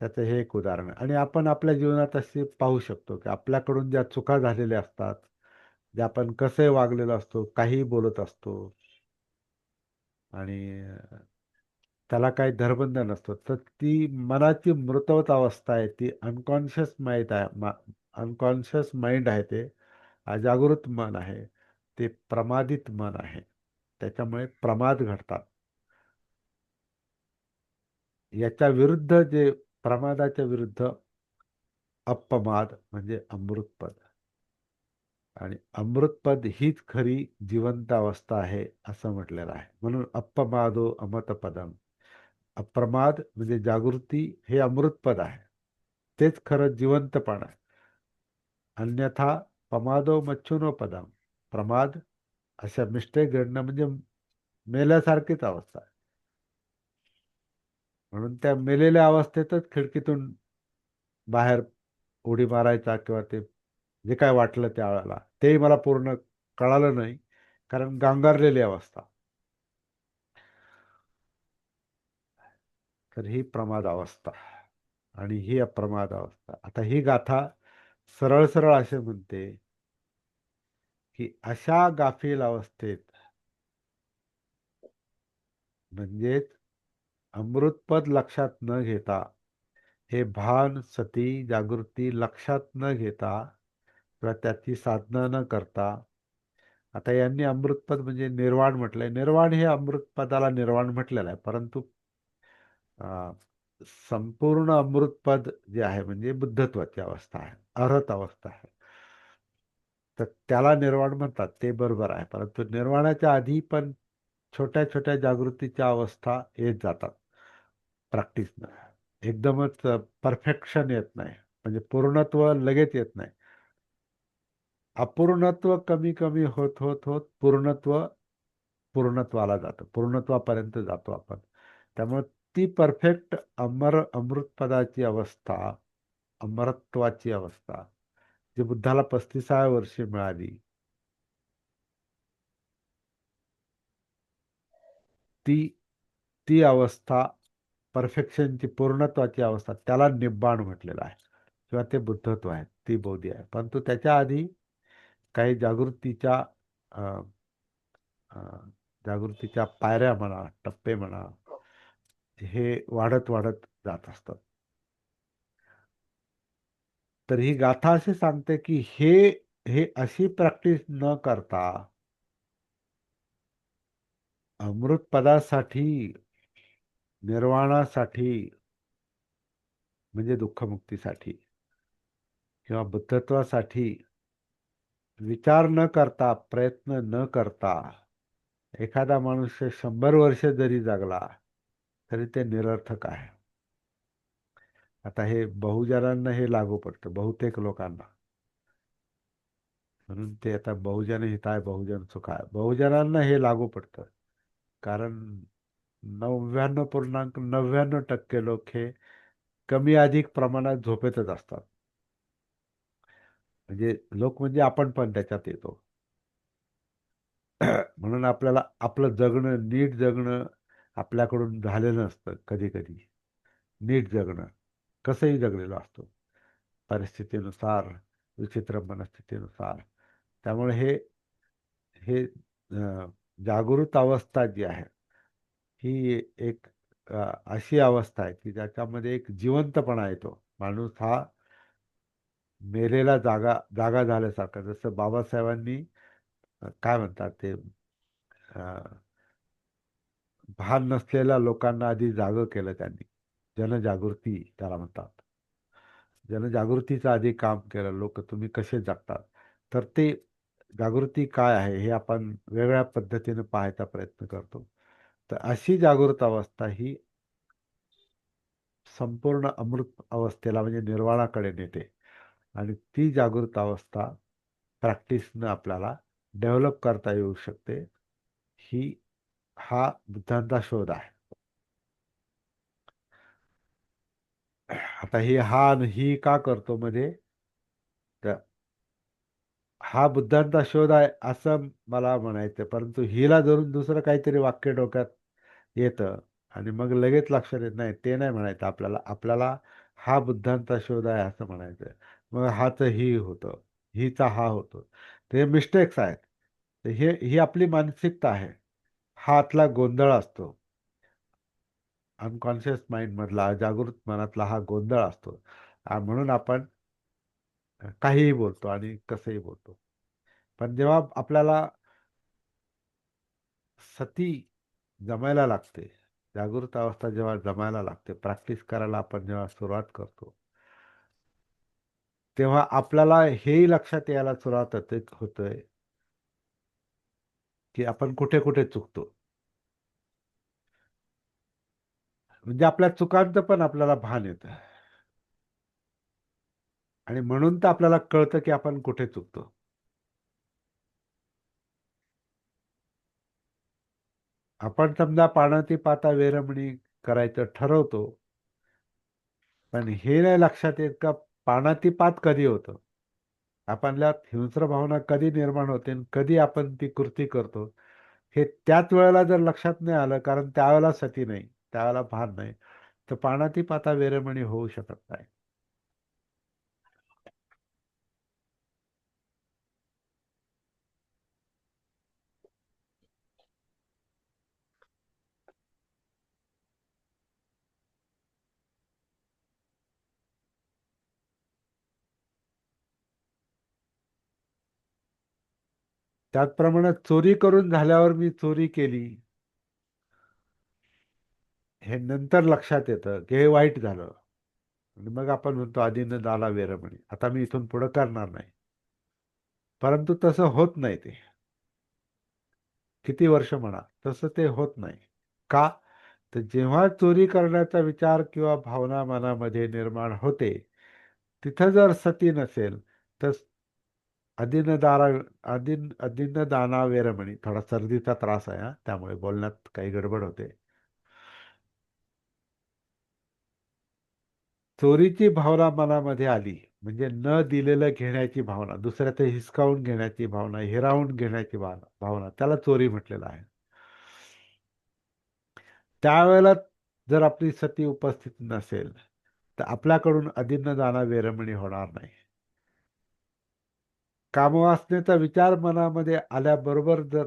त्याचं हे एक उदाहरण आहे. आणि आपण आपल्या जीवनात असे पाहू शकतो की आपल्याकडून ज्या चुका झालेल्या असतात, जे आपण कसे वागलेलो असतो, काही बोलत असतो आणि त्याला काही धरबंध नसतो, तर ती मनाची मृतवत अवस्था आहे, ती अनकॉन्शियस माइंड आहे. अनकॉन्शियस माइंड आहे, ते अजागृत मन आहे, ते प्रमादित मन आहे. त्याच्यामुळे प्रमाद घडतात. याच्या विरुद्ध जे प्रमादाच्या विरुद्ध अपमाद म्हणजे अमृतपद. आणि अमृतपद हीच खरी जिवंत अवस्था आहे असं म्हटलेलं आहे. म्हणून अपमादो अमतपदम. अप्रमाद म्हणजे जागृती हे अमृतपद आहे, तेच खरं जिवंतपण आहे. अन्यथा प्रमादो मच्छुनो पदम. प्रमाद, अशा मिस्टेक घडणं म्हणजे मेल्यासारखीच अवस्था आहे. म्हणून त्या मेलेल्या अवस्थेतच खिडकीतून बाहेर उडी मारायचा किंवा ते जे काय वाटलं त्यावेळेला तेही मला पूर्ण कळालं नाही, कारण गांगरलेली अवस्था. तर ही प्रमाद अवस्था आणि ही अप्रमाद अवस्था. आता ही गाथा सरळ सरळ असे म्हणते की अशा गाफील अवस्थेत, म्हणजेच अमृतपद लक्षात न घेता, हे भान सती जागृती लक्षात न घेता किंवा त्याची साधना न करता, आता यांनी अमृतपद म्हणजे निर्वाण म्हटलंय. निर्वाण हे अमृतपदाला निर्वाण म्हटलेलं आहे, परंतु अं, संपूर्ण अमृतपद जे आहे म्हणजे बुद्धत्वाची अवस्था आहे, अर्हत अवस्था आहे. तर त्याला निर्वाण म्हणतात, ते बरोबर आहे. परंतु निर्वाणाच्या आधी पण छोट्या छोट्या जागृतीच्या अवस्था येत जातात प्रॅक्टिसनं. एकदमच परफेक्शन येत नाही, म्हणजे पूर्णत्व लगेच येत नाही. अपूर्णत्व कमी कमी होत होत होत पूर्णत्वाला जातं, पूर्णत्वापर्यंत जातो आपण. त्यामुळे ती परफेक्ट अमृतपदाची अवस्था, अमरत्वाची अवस्था, जी बुद्धाला 35व्या वर्षी मिळाली, ती ती अवस्था, परफेक्शनची पूर्णत्वाची अवस्था, त्याला निब्बाण म्हटलेलं आहे किंवा ते बुद्धत्व आहे, ती बोधी आहे. परंतु त्याच्या आधी काही जागृतीच्या अ, अ, जागृतीच्या पायऱ्या म्हणा, टप्पे म्हणा, हे वाढत वाढत जात असतात. तर ही गाथा अशी सांगते की हे हे अशी प्रॅक्टिस न करता अमृतपदासाठी, निर्वाणासाठी म्हणजे दुःखमुक्तीसाठी किंवा बुद्धत्वासाठी विचार न करता, प्रयत्न न करता, एखादा मनुष्य 100 वर्ष जरी जगला तरी ते निरर्थक आहे. आता हे बहुजनांना हे लागू पडतं, बहुतेक लोकांना. म्हणून ते आता बहुजन हिताय बहुजन सुखाय, बहुजनांना हे लागू पडतं. कारण 99.99% लोक हे कमी अधिक प्रमाणात झोपेतच असतात. म्हणजे लोक म्हणजे आपण पण त्याच्यात येतो. म्हणून आपल्याला आपलं जगणं, नीट जगणं आपल्याकडून झालेलं नसतं. कधी कधी नीट जगणं, कसंही जगलेलो असतो परिस्थितीनुसार, विचित्र मनस्थितीनुसार. त्यामुळे हे हे जागृत अवस्था जी आहे, ही एक अशी अवस्था आहे की ज्याच्यामध्ये एक जिवंतपणा येतो. माणूस हा मेलेला जागा जागा झाल्यासारखा. जसं बाबासाहेबांनी काय म्हणतात ते, भान नसलेल्या लोकांना आधी जागं केलं त्यांनी. जनजागृती त्याला म्हणतात. जनजागृतीचं आधी काम केलं. लोक तुम्ही कसे जगतात, तर ते जागृती काय आहे हे आपण वेगळ्या पद्धतीने पाहायचा प्रयत्न करतो. तर अशी जागृत अवस्था ही संपूर्ण अमृत अवस्थेला म्हणजे निर्वाणाकडे नेते. आणि ती जागृत अवस्था प्रॅक्टिसनं आपल्याला डेव्हलप करता येऊ शकते. ही हा बुद्धांचा शोध आहे. आता ही हा आणि ही का करतो मध्ये, तर हा बुद्धांचा शोध आहे असं मला म्हणायचं, परंतु हिला धरून दुसरं काहीतरी वाक्य डोक्यात येतं आणि मग लगेच लक्षात येत नाही, ते नाही म्हणायचं आपल्याला. आपल्याला हा बुद्धांचा शोध आहे असं म्हणायचं. मग हाच ही होतं, हिचा हा होतो. ते मिस्टेक्स आहेत. तर ही आपली मानसिकता आहे. हा आतला गोंधळ असतो. अनकॉन्शियस माइंड मधला, जागृत मनातला हा गोंधळ असतो. म्हणून आपण काहीही बोलतो आणि कसंही बोलतो. पण जेव्हा आपल्याला सती जमायला लागते, जागृत अवस्था जेव्हा जमायला लागते, प्रॅक्टिस करायला आपण जेव्हा सुरुवात करतो, तेव्हा आपल्याला हेही लक्षात यायला सुरुवात होतोय की आपण कुठे कुठे चुकतो. म्हणजे आपल्या चुकांचं पण आपल्याला भान येतं आणि म्हणून तर आपल्याला कळतं की आपण कुठे चुकतो. आपण समजा पाण्याची पाता वेरमणी करायचं ठरवतो, पण हे नाही लक्षात येत का पानाती पात कधी होतं, आपल्याला हिंस्र भावना कधी निर्माण होते आणि कधी आपण ती कृती करतो, हे त्याच वेळेला जर लक्षात नाही आलं, कारण त्यावेळेला सती नाही, त्यावेळेला भान नाही, तर पानाती पाता वेरमणी होऊ शकत नाही. त्याचप्रमाणे चोरी करून झाल्यावर मी चोरी केली, हे नंतर लक्षात येतं की हे वाईट झालं आणि मग आपण म्हणतो आधीनं झाला वेरमणी, आता मी इथून पुढे करणार नाही. परंतु तसं होत नाही. ते किती वर्ष म्हणा, तसं ते होत नाही. का? तर जेव्हा चोरी करण्याचा विचार किंवा भावना मनामध्ये निर्माण होते, तिथं जर सती नसेल तर अदिन दारा अदिन दाना वेरमणी, थोडा सर्दीचा त्रास आहे त्यामुळे बोलण्यात काही गडबड होते. चोरीची भावना मनामध्ये आली म्हणजे न दिलेलं घेण्याची भावना, दुसऱ्याचं हिसकावून घेण्याची भावना, हिरावून घेण्याची भावना, त्याला चोरी म्हटलेलं आहे. त्यावेळेला जर आपली सती उपस्थित नसेल तर आपल्याकडून अदिन्न दाना वेरमणी होणार नाही. कामवासनेचा विचार मनामध्ये आल्याबरोबर जर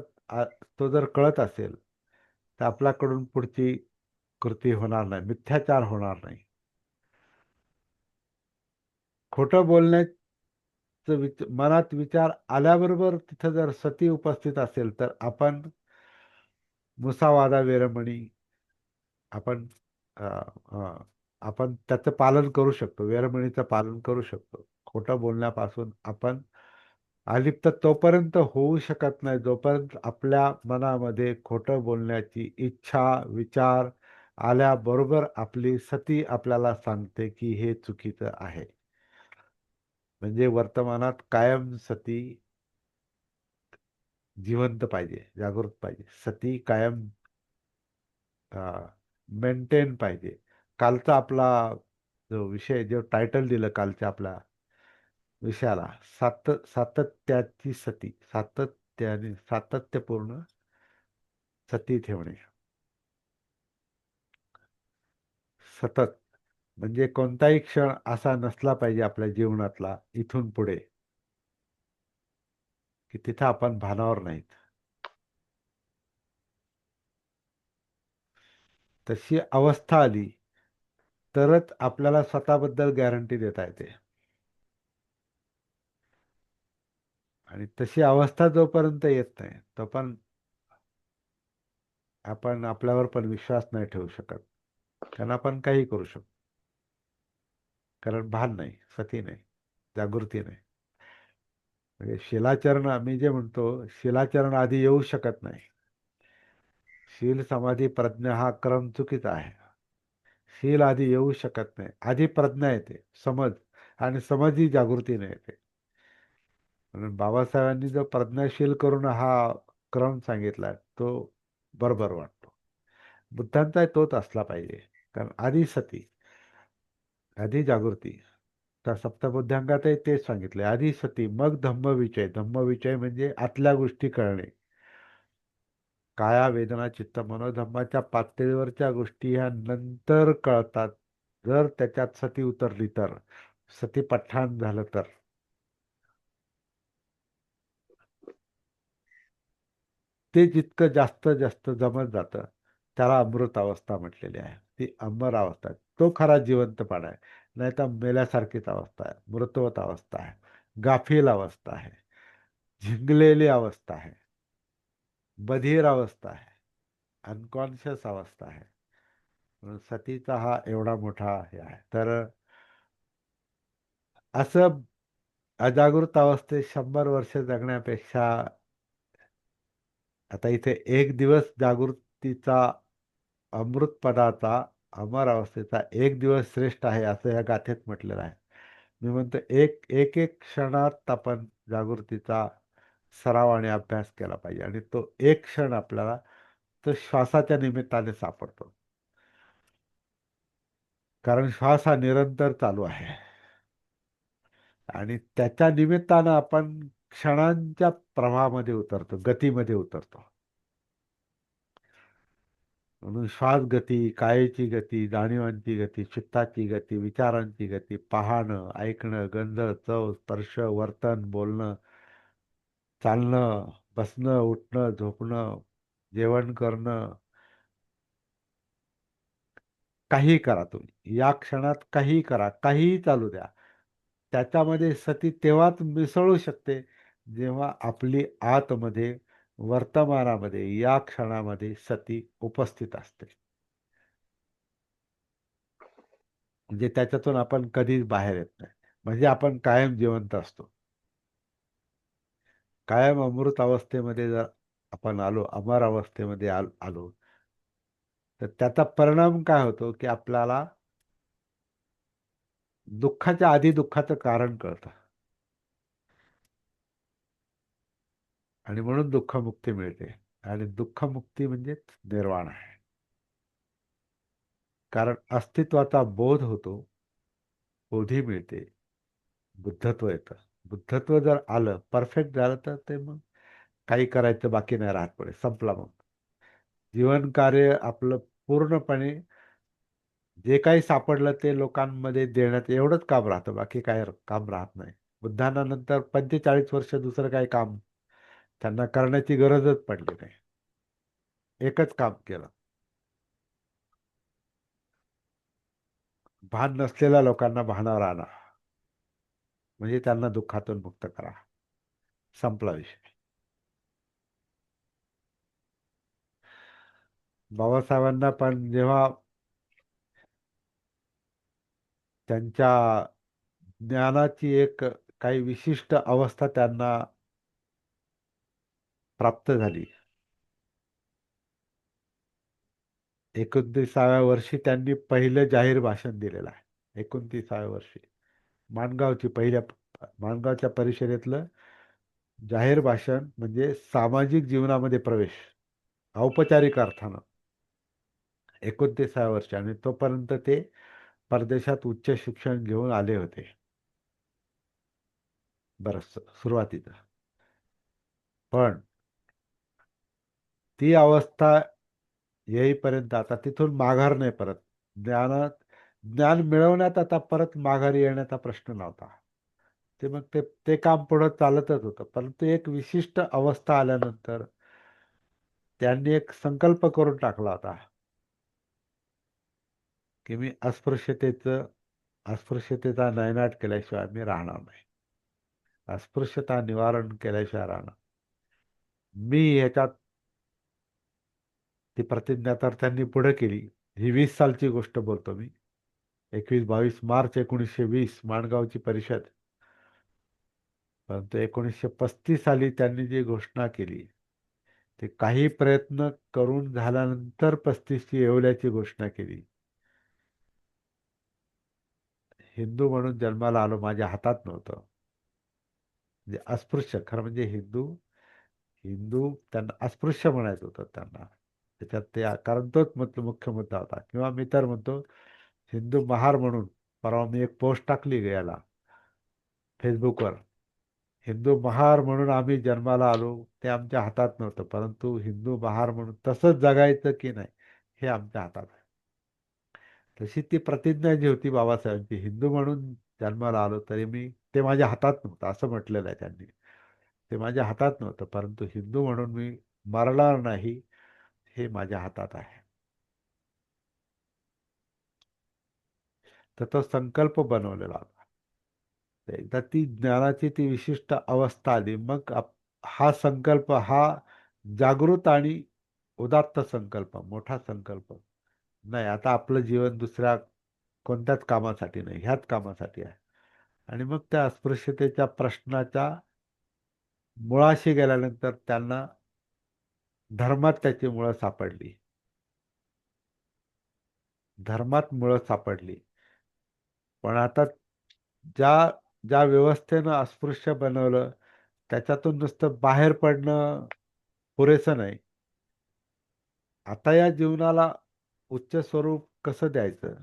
तो जर कळत असेल तर आपल्याकडून पुढची कृती होणार नाही, मिथ्याचार होणार नाही. खोटं बोलण्याचं मनात विचार आल्याबरोबर तिथं जर सती उपस्थित असेल तर आपण मुसावादा वेरमणी, आपण अ, अ, आपण त्याचं पालन करू शकतो, वेरमणीचं पालन करू शकतो. खोटं बोलण्यापासून आपण अलिप्त तोपर्यंत होऊ शकत नाही जोपर्यंत आपल्या मनामध्ये खोटं बोलण्याची इच्छा, विचार आल्याबरोबर आपली सती आपल्याला सांगते की हे चुकीचं आहे. म्हणजे वर्तमानात कायम सती जिवंत पाहिजे, जागृत पाहिजे, सती कायम मेंटेन पाहिजे. कालचा आपला जो विषय, जो टायटल दिलं कालच्या आपल्या विषयाला, सातत्याची सती, सातत्याने सातत्यपूर्ण सती ठेवणे. सतत म्हणजे कोणताही क्षण असा नसला पाहिजे आपल्या जीवनातला इथून पुढे की तिथं आपण भानावर नाहीत. तशी अवस्था आली तरच आपल्याला स्वतःबद्दल गॅरंटी देता येते. आणि तशी अवस्था जोपर्यंत येत नाही तोपर्यंत आपण आपल्यावर पण विश्वास नाही ठेवू शकत, कारण आपण काही करू शकतो. कारण भान नाही, सती नाही, जागृती नाही. म्हणजे शिलाचरण, आम्ही जे म्हणतो शिलाचरण आधी येऊ शकत नाही. शील समाधी प्रज्ञा हा क्रम चुकीचा आहे. शील आधी येऊ शकत नाही, आधी प्रज्ञा येते, समज, आणि समज ही जागृतीने येते. म्हणून बाबासाहेबांनी जो प्रज्ञाशील करून हा क्रम सांगितला तो बरोबर वाटतो. बुद्धांचा तोच असला पाहिजे. कारण आधी सती, आधी जागृती, तर सप्तबुद्ध्यांगातही तेच सांगितले, आधी सती मग धम्मविचय. धम्मविचय म्हणजे आतल्या गोष्टी कळणे. काया वेदना चित्त मनोधम्माच्या पातळीवरच्या गोष्टी ह्या नंतर कळतात, जर त्याच्यात सती उतरली तर, सती पठाण झालं तर. ते जितकं जास्त जास्त जमत जातं त्याला अमृत अवस्था म्हटलेली आहे. ती अमर अवस्था आहे. तो खरा जिवंतपणा आहे. नाही तर मेल्यासारखीच अवस्था आहे, मृतवत अवस्था आहे, गाफील अवस्था आहे, झिंगलेली अवस्था आहे, बधीर अवस्था आहे, अनकॉन्शियस अवस्था आहे. म्हणून सतीचा हा एवढा मोठा हे आहे. तर असं अजागृत अवस्थेत 100 वर्ष जगण्यापेक्षा आता इथे एक दिवस जागृतीचा, अमृतपदाचा, अमर अवस्थेचा एक दिवस श्रेष्ठ आहे असं या गाथेत म्हटलेलं आहे. मी म्हणतो एक एक एक क्षणात आपण जागृतीचा सराव आणि अभ्यास केला पाहिजे, आणि तो एक क्षण आपल्याला तो श्वासाच्या निमित्ताने सापडतो. कारण श्वास हा निरंतर चालू आहे आणि त्याच्या निमित्तानं आपण क्षणांच्या प्रवाहामध्ये उतरतो, गतीमध्ये उतरतो. म्हणून श्वास गती, कायेची गती, जाणीवांची गती, चित्ताची गती, विचारांची गती, पाहणं, ऐकणं, गंध, चव, स्पर्श, वर्तन, बोलणं, चालणं, बसणं, उठणं, झोपणं, जेवण करणं, काही करा तुम्ही. या क्षणात काही करा, काहीही चालू द्या. त्याच्यामध्ये सती तेव्हाच मिसळू शकते जेव्हा आपली आतमध्ये, वर्तमानामध्ये, या क्षणामध्ये सती उपस्थित असते. म्हणजे त्याच्यातून आपण कधीच बाहेर येत नाही. म्हणजे आपण कायम जिवंत असतो. कायम अमृत अवस्थेमध्ये जर आपण आलो, अमर अवस्थेमध्ये आलो, तर त्याचा परिणाम काय होतो की आपल्याला दुःखाच्या आधी दुःखाचं कारण कळतं, आणि म्हणून दुःखमुक्ती मिळते. आणि दुःखमुक्ती म्हणजेच निर्वाण आहे. कारण अस्तित्वाचा बोध होतो, बोधी मिळते, बुद्धत्व येतं. बुद्धत्व जर आलं, परफेक्ट झालं, तर ते मग काही करायचं बाकी नाही राहत, पुढे संपला. मग जीवन कार्य आपलं पूर्णपणे जे काही सापडलं ते लोकांमध्ये देण्यात एवढंच काम राहतं, बाकी काय काम राहत नाही. बुद्धांना नंतर 45 वर्ष दुसरं काही काम त्यांना करण्याची गरजच पडली नाही. एकच काम केलं, भान नसलेल्या लोकांना भानावर आणा, म्हणजे त्यांना दुःखातून मुक्त करा. संपला विषय. बाबासाहेबांना पण जेव्हा त्यांच्या ज्ञानाची एक काही विशिष्ट अवस्था त्यांना प्राप्त झाली, 29व्या वर्षी त्यांनी पहिलं जाहीर भाषण दिलेलं आहे. 29व्या वर्षी माणगावच्या परिषदेतलं जाहीर भाषण, म्हणजे सामाजिक जीवनामध्ये प्रवेश औपचारिक अर्थानं, 29व्या वर्षी. आणि तोपर्यंत ते परदेशात उच्च शिक्षण घेऊन आले होते बरंच सुरुवातीचं. पण ती अवस्था येईपर्यंत आता तिथून माघार नाही परत. ज्ञान मिळवण्यात आता परत माघारी येण्याचा प्रश्न नव्हता. ते मग ते काम पुढं चालतच होतं. परंतु एक विशिष्ट अवस्था आल्यानंतर त्यांनी एक संकल्प करून टाकला होता की मी अस्पृश्यतेचा नायनाट केल्याशिवाय मी राहणार नाही. अस्पृश्यता निवारण केल्याशिवाय राहणार मी. ह्याच्यात ती प्रतिज्ञा तर त्यांनी पुढे केली. ही 20 सालची गोष्ट बोलतो मी. 21-22 मार्च 1920 माणगावची परिषद. परंतु 1935 साली त्यांनी जी घोषणा केली, ते काही प्रयत्न करून झाल्यानंतर 35ची येवल्याची घोषणा केली. हिंदू म्हणून जन्माला आलो, माझ्या हातात नव्हतं. म्हणजे अस्पृश्य, खरं म्हणजे हिंदू हिंदू त्यांना अस्पृश्य म्हणायचं होतं त्यांना. त्याच्यात ते कारण तोच मुख्य मुद्दा होता. किंवा मी तर म्हणतो हिंदू महार म्हणून परवा मी एक पोस्ट टाकली याला फेसबुकवर. हिंदू महार म्हणून आम्ही जन्माला आलो ते आमच्या हातात नव्हतं, परंतु हिंदू महार म्हणून तसंच जगायचं की नाही हे आमच्या हातात आहे. तशी ती प्रतिज्ञा जी होती बाबासाहेबांची, हिंदू म्हणून जन्माला आलो तरी मी, ते माझ्या हातात नव्हतं असं म्हटलेलं आहे त्यांनी. ते माझ्या हातात नव्हतं, परंतु हिंदू म्हणून मी मरणार नाही हे माझ्या हातात आहे. तर तो संकल्प बनवलेला होता. एकदा ती ज्ञानाची ती विशिष्ट अवस्था आली, मग हा संकल्प, हा जागृत आणि उदात्त संकल्प, मोठा संकल्प, नाही आता आपलं जीवन दुसऱ्या कोणत्याच कामासाठी नाही, ह्याच कामासाठी आहे. आणि मग त्या अस्पृश्यतेच्या प्रश्नाच्या मुळाशी गेल्यानंतर त्यांना धर्मात त्याची मुळं सापडली. धर्मात मुळं सापडली. पण आता ज्या ज्या व्यवस्थेनं अस्पृश्य बनवलं, त्याच्यातून नुसतं बाहेर पडणं पुरेसं नाही. आता या जीवनाला उच्च स्वरूप कसं द्यायचं,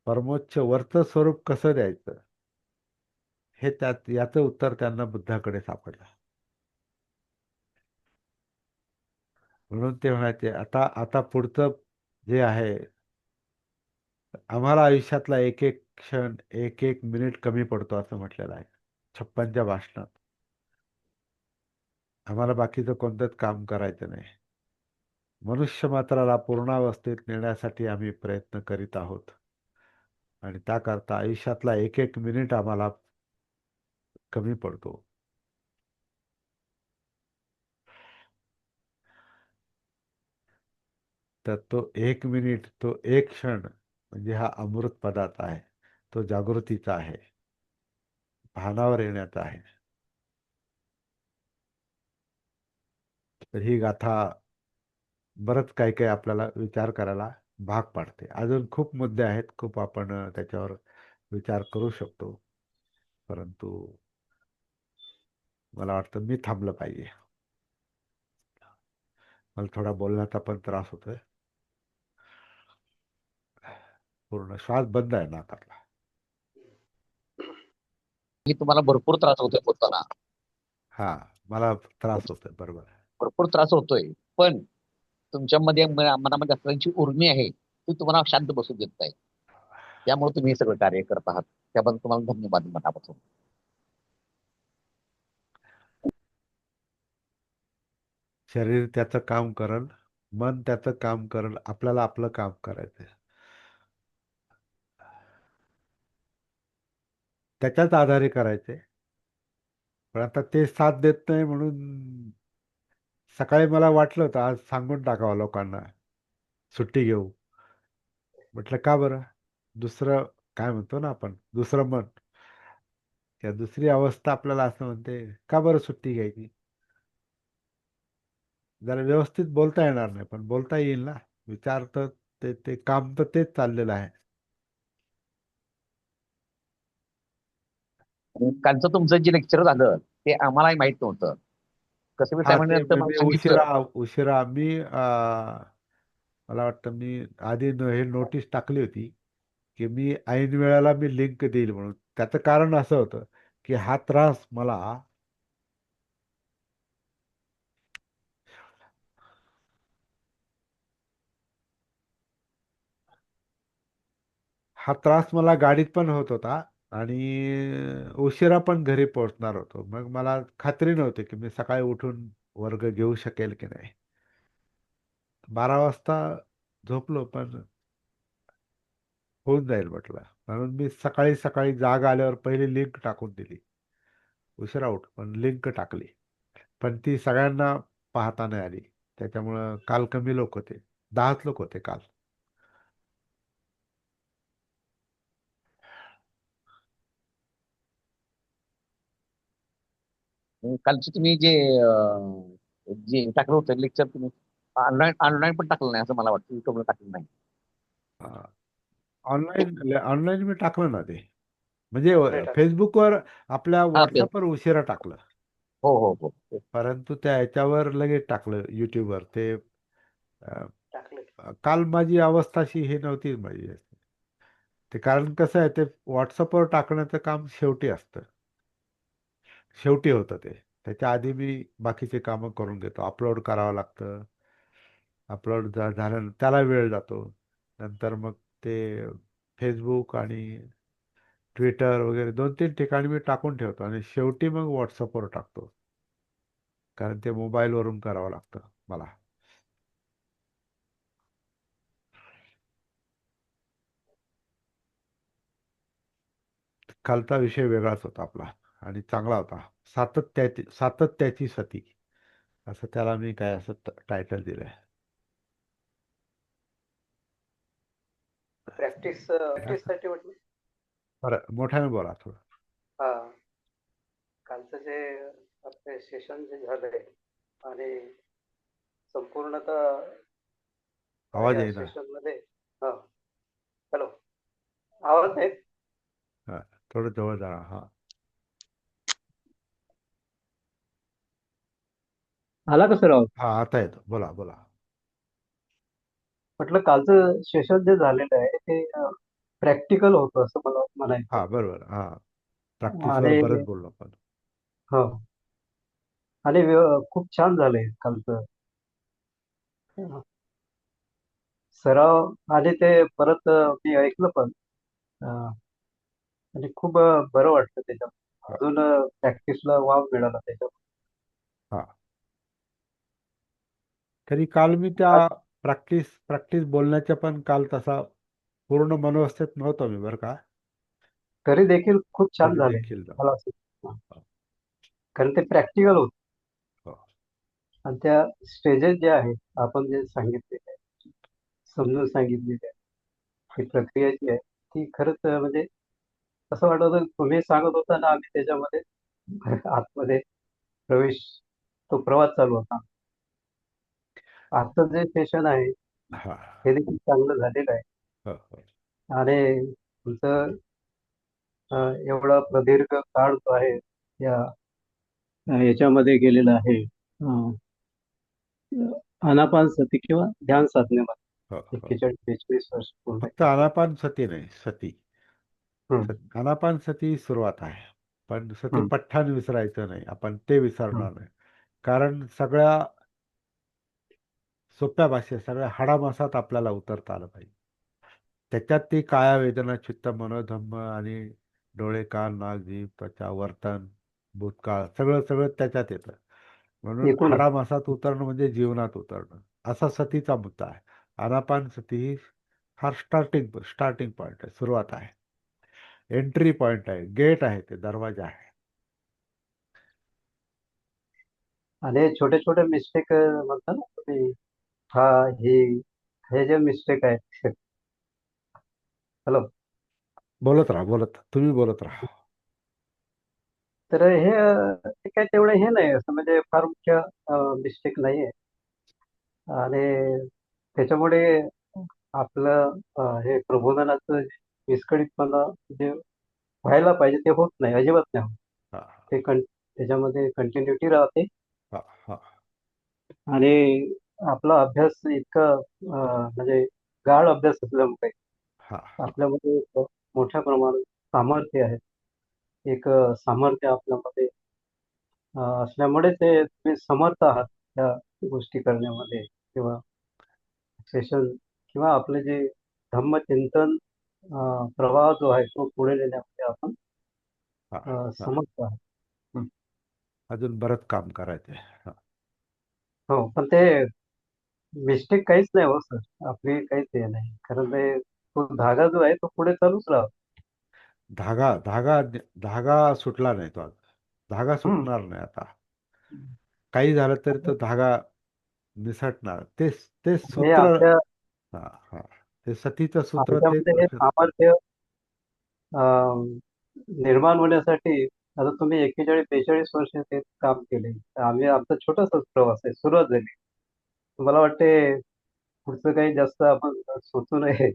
परमोच्च वरचं स्वरूप कसं द्यायचं, हे त्यात याचं उत्तर त्यांना बुद्धाकडे सापडलं. म्हणून ते म्हणायचे आता आता पुढचं जे आहे, आम्हाला आयुष्यातला एक एक क्षण, एक एक मिनिट कमी पडतो असं म्हटलेलं आहे 56च्या भाषणात. आम्हाला बाकीचं कोणतंच काम करायचं नाही. मनुष्य मात्राला पूर्णावस्थेत नेण्यासाठी आम्ही प्रयत्न करीत आहोत, आणि त्याकरता आयुष्यातला एक एक मिनिट आम्हाला कमी पडतो. तर तो एक मिनिट, तो एक क्षण म्हणजे हा अमृत पदार्थ आहे. तो जागृतीचा आहे, भानावर येण्याचा आहे. तर ही गाथा बरंच काही काही आपल्याला विचार करायला भाग पाडते. अजून खूप मुद्दे आहेत, खूप आपण त्याच्यावर विचार करू शकतो, परंतु मला वाटतं मी थांबलं पाहिजे. मला थोडा बोलण्याचा पण त्रास होतोय. पूर्ण श्वास बंद आहे नाकातला. की तुम्हाला भरपूर त्रास होतोय बोलताना, हा, मला त्रास होतोय, बरोबर आहे. भरपूर त्रास होतोय, पण तुमच्यामध्ये मनामध्ये असलेली उर्मी आहे ती तुम्हाला शांत बसू देत नाही. त्यामुळे तुम्ही हे सगळं कार्य करत आहात, त्याबद्दल तुम्हाला धन्यवाद मनापासून. शरीर त्याचं काम करल, मन त्याचं काम करल, आपल्याला आपलं काम करायचंय. त्याच्याच आधारे करायचे. पण आता ते साथ देत नाही म्हणून सकाळी मला वाटलं होतं आज सांगून टाकावं लोकांना, सुट्टी घेऊ. म्हटलं का बरं, दुसरं काय म्हणतो ना आपण, दुसरं मन, त्या दुसरी अवस्था आपल्याला असं म्हणते का बरं सुट्टी घ्यायची. जरा व्यवस्थित बोलता येणार नाही, पण बोलता येईल ना. विचार तर ते ते काम तर तेच चाललेलं आहे. आणि कालचं तुमचं जे लेक्चर झालं ते आम्हालाही माहित नव्हतं. कसं हा, साहेबांनी ते नंतर मला मी सांगितलं. उशिरा उशिरा मी मला वाटतं मी आधी हे नोटीस टाकली होती की मी ऐन वेळेला मी लिंक देईल म्हणून. त्याचं कारण असं होतं की हा त्रास मला गाडीत पण होत होता, आणि उशिरा पण घरी पोहोचणार होतो. मग मला खात्री नव्हती की मी सकाळी उठून वर्ग घेऊ शकेल की नाही. 12 वाजता झोपलो, पण होऊन जाईल म्हटलं. म्हणून मी सकाळी सकाळी जाग आल्यावर पहिली लिंक टाकून दिली. उशिरा उठ पण लिंक टाकली, पण ती सगळ्यांना पाहता नाही आली. त्याच्यामुळं काल कमी लोक होते, 10च लोक होते काल. आणि कालचं तुम्ही जे टाकलं होतं लेक्चर, तुम्ही ऑनलाईन ऑनलाईन पण टाकलं नाही असं मला वाटतं, युट्यूबला टाकलं नाही. ऑनलाईन ऑनलाईन मी टाकलं ना ते, म्हणजे फेसबुकवर, आपल्या हा, व्हॉट्सअपवर उशिरा टाकलं, हो हो हो. परंतु त्या ह्याच्यावर लगेच टाकलं युट्यूबवर ते. काल माझी अवस्था अशी हे नव्हती माझी. ते कारण कसं आहे, ते व्हॉट्सअपवर टाकण्याचं काम शेवटी असतं, शेवटी होतं ते. त्याच्या आधी मी बाकीचे कामं करून घेतो. अपलोड करावं लागतं. अपलोड झाल्यानंतर त्याला वेळ जातो. नंतर मग ते फेसबुक आणि ट्विटर वगैरे 2-3 ठिकाणी मी टाकून ठेवतो आणि शेवटी मग व्हॉट्सअपवर टाकतो. कारण ते मोबाईलवरून करावं लागतं मला. कालचा विषय वेगळाच होता आपला आणि चांगला होता. सातत्याची सती, असं त्याला मी काय असं टायटल दिलंय. प्रॅक्टिससाठी म्हटलं. बरं, मोठ्याने बोला थोडं. हा, कालचं जे आपले सेशन जे झालंय आणि संपूर्णतः आवाज या येईना. सेशन मध्ये हा, हॅलो, आवाज नाही? हा, थोडं जवळ जा. हा, आला का सर आवाज? हा, आता येतो. बोला बोला. म्हटलं कालचं सेशन जे झालेलं आहे ते प्रॅक्टिकल होतं असं मला म्हणायचं. हा, बरोबर. हा, प्रॅक्टिसवर आणि बरंच बोललो आपण. हो, आणि खूप छान झालंय कालचं सराव. आणि ते परत मी ऐकलं पण आणि खूप बरं वाटतं त्याच्यात. हा, अजून प्रॅक्टिसला वाव मिळाला त्याच्यात. हा. तरी काल मी त्या प्रॅक्टिस प्रॅक्टिस बोलण्याच्या पण काल तसा पूर्ण मनोवस्थेत नव्हतो मी, बरं का. तरी देखील खूप छान तरी झाले देखील मला असं. कारण ते प्रॅक्टिकल होत हो, आणि त्या स्टेजेस जे आहेत आपण जे सांगितलेले आहे, समजून सांगितलेली आहे, ही प्रक्रिया जी आहे ती खरंच म्हणजे असं वाटत होतं तुम्ही सांगत होता ना, आम्ही त्याच्यामध्ये आतमध्ये प्रवेश, तो प्रवास चालू होता. आजचं जे सेशन आहे हा, हे देखील चांगलं झालेलं आहे. हो, हो. आणि तुमचं एवढा प्रदीर्घ काळ जो आहे या याच्यामध्ये गेलेला आहे, आनापान सती किंवा ध्यान साधनेमध्ये हो, हो. 41-42 वर्ष पूर्ण फक्त केली. आनापान सती नाही, सती. हम्म, आनापान सती सुरुवात आहे, पण सती हम्म, पठ्ठाण विसरायचं नाही. आपण ते हम्म. विसरणार नाही. कारण सगळ्या सोप्या भाषेत सगळ्या हाडामासात आपल्याला उतरता आलं पाहिजे. त्याच्यात ती काया वेदना चित्त मनोधम्म आणि डोळे कान नाक जीभ त्वचा वर्तन भूतकाळ सगळं सगळं त्याच्यात येतं. म्हणून एकूणच हाडामासात उतरणं म्हणजे जीवनात उतरणं, असा सतीचा मुद्दा आहे. आनापान सती ही फार स्टार्टिंग पॉईंट आहे, सुरुवात आहे, एंट्री पॉईंट आहे, गेट आहे, ते दरवाजा आहे. आणि छोटे छोटे मिस्टेक म्हणता ना तुम्ही, हा, हे हे जे मिस्टेक आहेत, हॅलो, तुम्ही बोलत राहा. तर हे ते काय तेवढं हे नाही, असं म्हणजे फार मुख्य मिस्टेक नाही आहे. आणि त्याच्यामुळे आपलं हे प्रबोधनाचं विस्कळीतपणा जे व्हायला पाहिजे ते होत नाही, अजिबात नाही होत. हा, ते त्याच्यामध्ये कंटिन्युटी राहते. हा, हा, आणि आपला अभ्यास इतका म्हणजे गाढ अभ्यास असल्यामुळे हा, हा. आपल्यामध्ये एक मोठ्या प्रमाणात सामर्थ्य आहे. एक सामर्थ्य आपल्यामध्ये असल्यामुळे ते तुम्ही समर्थ आहात त्या गोष्टी करण्यामध्ये, किंवा सेशन किंवा आपले जे धम्मचिंतन प्रवाह जो आहे तो पुढे नेण्यामध्ये आपण हा, हा. समर्थ आहात. हं. अजून बरंच काम करायचंय. हा. हो, पण ते मिस्टेक काहीच नाही हो सर, आपली काहीच हे नाही. कारण ते तो धागा जो आहे तो पुढे चालूच राहतो. धागा धागा धागा सुटला नाही तो आज. धागा हं. सुटणार नाही आता. काही झालं तरी तो धागा निसटणार. तेच ते हे सूत्र. हा, हा. ते सतीचं सूत्र ते आपल्यामध्ये हे सामर्थ्य अं, निर्माण होण्यासाठी आता तुम्ही 41-42 वर्ष ते काम केले. आम्ही आमचा छोटासाच प्रवास आहे, सुरुवात झाली. मला वाटते पुढचं काही जास्त आपण सोचू नये.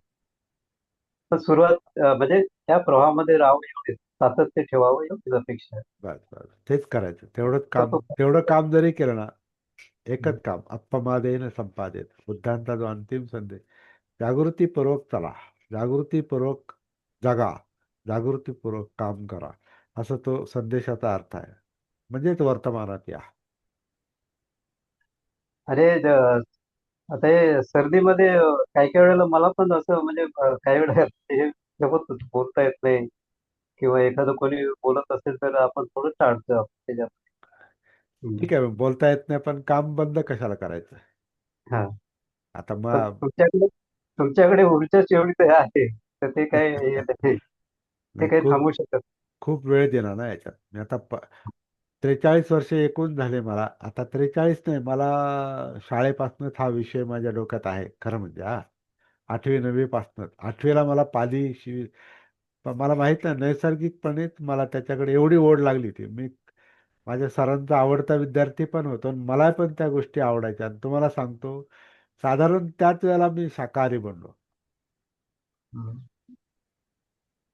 पण सुरुवात म्हणजे त्या प्रवाहामध्ये राहावं एवढेच, सातत्य ठेवावं एवढीच अपेक्षा आहे. बस बस तेच करायचं. तेवढंच तर काम, तो तेवढं काम जरी केलं ना, एकच काम, अप्पमादेन संपादेन, बुद्धांचा जो अंतिम संदेश, जागृतीपूर्वक चला. जागृतीपूर्वक जगा, जागृतीपूर्वक काम करा, असं तो संदेशाचा अर्थ आहे. म्हणजेच वर्तमानात या. अरे आता हे सर्दीमध्ये काही काही वेळेला मला पण असं म्हणजे काही वेळेला हे हे होतं, बोलता येत नाही किंवा एखादं कोणी बोलत असेल तर आपण थोडं टाळतो आपण त्याच्यात. हम्म. ठीक आहे, बोलता येत नाही पण काम बंद कशाला करायचं? हा. आता पण मग तुमच्याकडे ऊर्जाच एवढी तर आहे, तर ते काय हे नाही, ते नाही, काही खूप थांबू शकत. खूप वेळ देणार ना याच्यात. मी आता 43 वर्ष एकूण झाले मला. आता 43 नाही, मला शाळेपासूनच हा विषय माझ्या डोक्यात आहे खरं म्हणजे. हा, 8वी 9वी पासूनच. 8वीला मला पाली पण मला माहित नाही, नैसर्गिकपणेच मला त्याच्याकडे एवढी ओढ लागली होती. मी माझ्या सरांचा आवडता विद्यार्थी पण होतो आणि मला पण त्या गोष्टी आवडायच्या. आणि तुम्हाला सांगतो, साधारण त्याच वेळेला मी शाकाहारी बनलो. हम्म.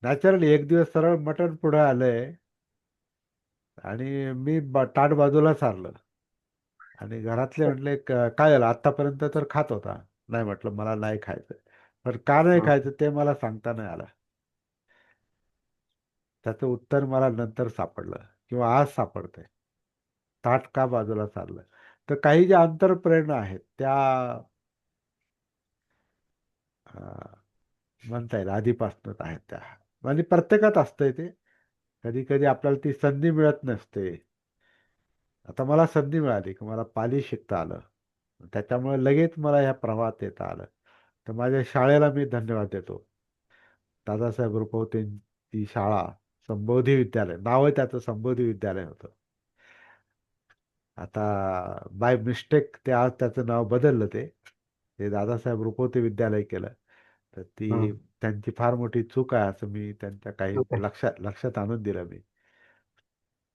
नॅचरली एक दिवस सरळ मटण पुढे आलंय आणि मी ताट बाजूला सारलं आणि घरातले म्हटले, काय झालं, आतापर्यंत तर खात होता." नाही म्हटलं, मला नाही खायचं. पण का नाही हम्म. खायचं ते मला सांगता नाही आलं. त्याचं उत्तर मला नंतर सापडलं किंवा आज सापडतंय. ताट का बाजूला सारलं? तर काही ज्या अंतरप्रेरणा आहेत त्या अं, म्हणता येईल आधीपासूनच आहेत त्या. आणि प्रत्येकात असतंय ते. कधी कधी आपल्याला ती संधी मिळत नसते. आता मला संधी मिळाली की मला पाली शिकता आलं. त्याच्यामुळे लगेच मला ह्या प्रवाहात येता आलं. तर माझ्या शाळेला मी धन्यवाद देतो. दादासाहेब रुपवतेंची शाळा, संबोधी विद्यालय, नाव आहे त्याचं, संबोधी विद्यालय होतं. आता बाय मिस्टेक ते आज त्याचं नाव बदललं. ते दादासाहेब रुपवते विद्यालय केलं. तर ती हम्म. त्यांची फार मोठी चूक आहे असं मी त्यांच्या काही ठीक आहे. लक्षात आणून दिलं मी.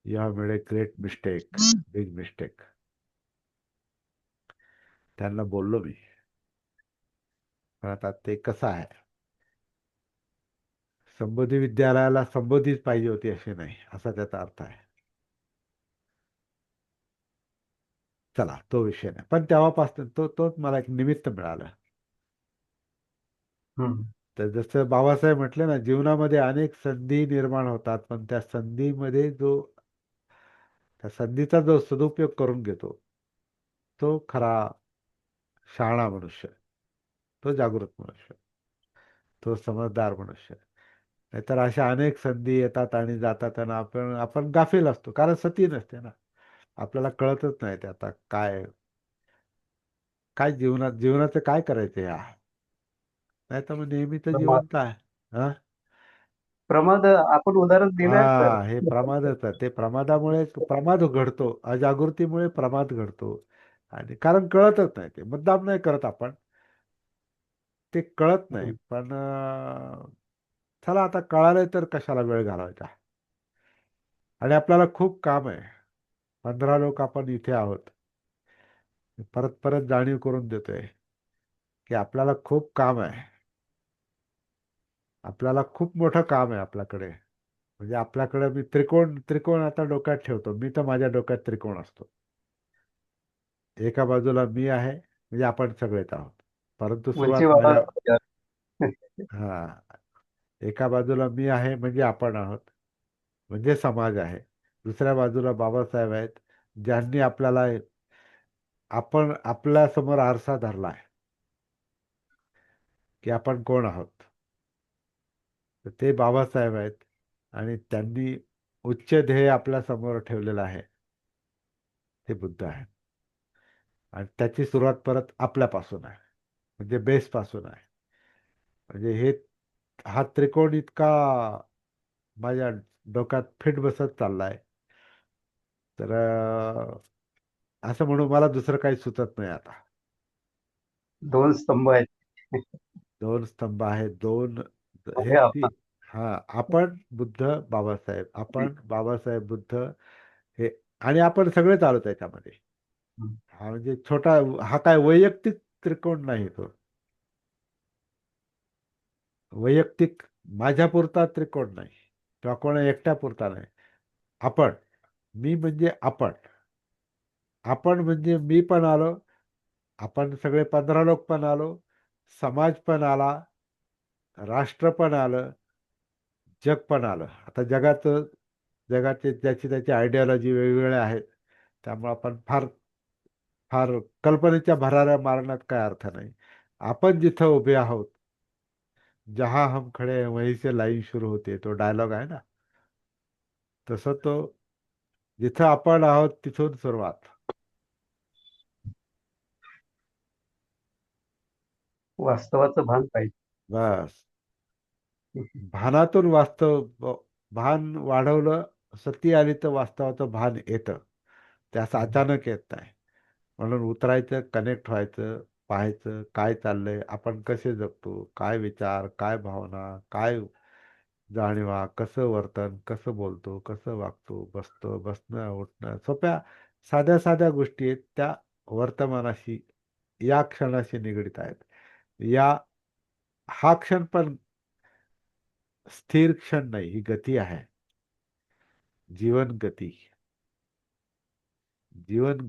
You have made a great mistake, big mistake. त्यांना बोललो मी. पण आता ते कसं आहे, संबोधी विद्यालयाला संबोधीच पाहिजे होती असे नाही, असा त्याचा अर्थ आहे. चला, तो विषय नाही. पण तेव्हापासून तोच मला एक निमित्त मिळालं. हम्म. तर जसं बाबासाहेब म्हटले ना, जीवनामध्ये अनेक संधी निर्माण होतात, पण त्या संधीचा जो सदुपयोग करून घेतो, तो खरा शहाणा मनुष्य, तो जागृत मनुष्य, तो समजदार मनुष्य. नाहीतर अशा अनेक संधी येतात आणि जातात आणि आपण गाफील असतो, कारण सती नसते ना. आपल्याला कळतच नाही ते आता काय काय जीवनाचं काय करायचं या. नाही तर मग नेहमीच प्रमाद जीवन काय. हा, प्रमाद आपण उदाहरण दिलंय सर. हा, हे प्रमादच आहे. ते प्रमादामुळे प्रमाद घडतो, अजागृतीमुळे प्रमाद घडतो. आणि कारण कळतच नाही, ते मुद्दाम नाही करत आपण, ते कळत नाही. हम्म. पण चला, आता कळालंय तर कशाला वेळ घालवायचा. आणि आपल्याला खूप काम आहे. 15 लोक आपण इथे आहोत. परत परत जाणीव करून देतोय की आपल्याला खूप काम आहे. आपल्याला खूप मोठं काम आहे आपल्याकडे. म्हणजे आपल्याकडे मी त्रिकोण त्रिकोण आता डोक्यात ठेवतो. मी तर माझ्या डोक्यात त्रिकोण असतो. एका बाजूला मी आहे, म्हणजे आपण सगळेच आहोत. परंतु उंची सुरुवात माझ्या. वाढवा. हा, एका बाजूला मी आहे म्हणजे आपण आहोत, म्हणजे समाज आहे. दुसऱ्या बाजूला बाबासाहेब आहेत, ज्यांनी आपण आपल्या समोर आरसा धरलाय की आपण कोण आहोत. तर ते बाबासाहेब आहेत आणि त्यांनी उच्च ध्येय आपल्या समोर ठेवलेलं आहे, ते बुद्ध आहेत. आणि त्याची सुरुवात परत आपल्यापासून आहे, म्हणजे बेस पासून आहे. म्हणजे हा त्रिकोण इतका माझ्या डोक्यात फिट बसत चाललाय. तर असं म्हणून मला दुसरं काही सुचत नाही आता. दोन स्तंभ आहेत. 2 स्तंभ आहेत, दोन. हे हे आपण. हा, आपण बुद्ध बाबासाहेब, आपण बाबासाहेब बुद्ध, हे. आणि आपण सगळेच आलो त्याच्यामध्ये. हम्म. हा म्हणजे छोटा, हा काय वैयक्तिक त्रिकोण नाही तो. वैयक्तिक माझ्यापुरता त्रिकोण नाही, किंवा कोणा एकट्यापुरता नाही. आपण, मी म्हणजे आपण म्हणजे मी पण आलो, आपण सगळे 15 लोक पण आलो, समाज पण आला, राष्ट्र पण आलं, जग पण आलं. आता जगाचे ज्याची त्याची आयडिओलॉजी वेगवेगळ्या आहेत. त्यामुळे आपण फार फार कल्पनेच्या भराऱ्या मारण्यात काय अर्थ नाही. आपण जिथं उभे आहोत, जहां हम खडे हैं वहीं से लाईन सुरू होते, तो डायलॉग आहे ना, तसं तो जिथं आपण आहोत तिथून सुरुवात. वास्तवाचं भान पाहिजे. बस. भानातून भान वाढवलं, सती आली तर वास्तवाचं भान येतं. ते असं अचानक येत नाही. म्हणून उतरायचं, कनेक्ट व्हायचं, पाहायचं काय चाललंय, आपण कसे जगतो, काय विचार, काय भावना, काय जाणीवा, कसं वर्तन, कसं बोलतो, कसं वागतो, बसणं उठणं, सोप्या साध्या साध्या गोष्टी आहेत, त्या वर्तमानाशी, या क्षणाशी निगडीत आहेत. हा क्षण पण स्थिर क्षण नाही, ही गती आहे. जीवन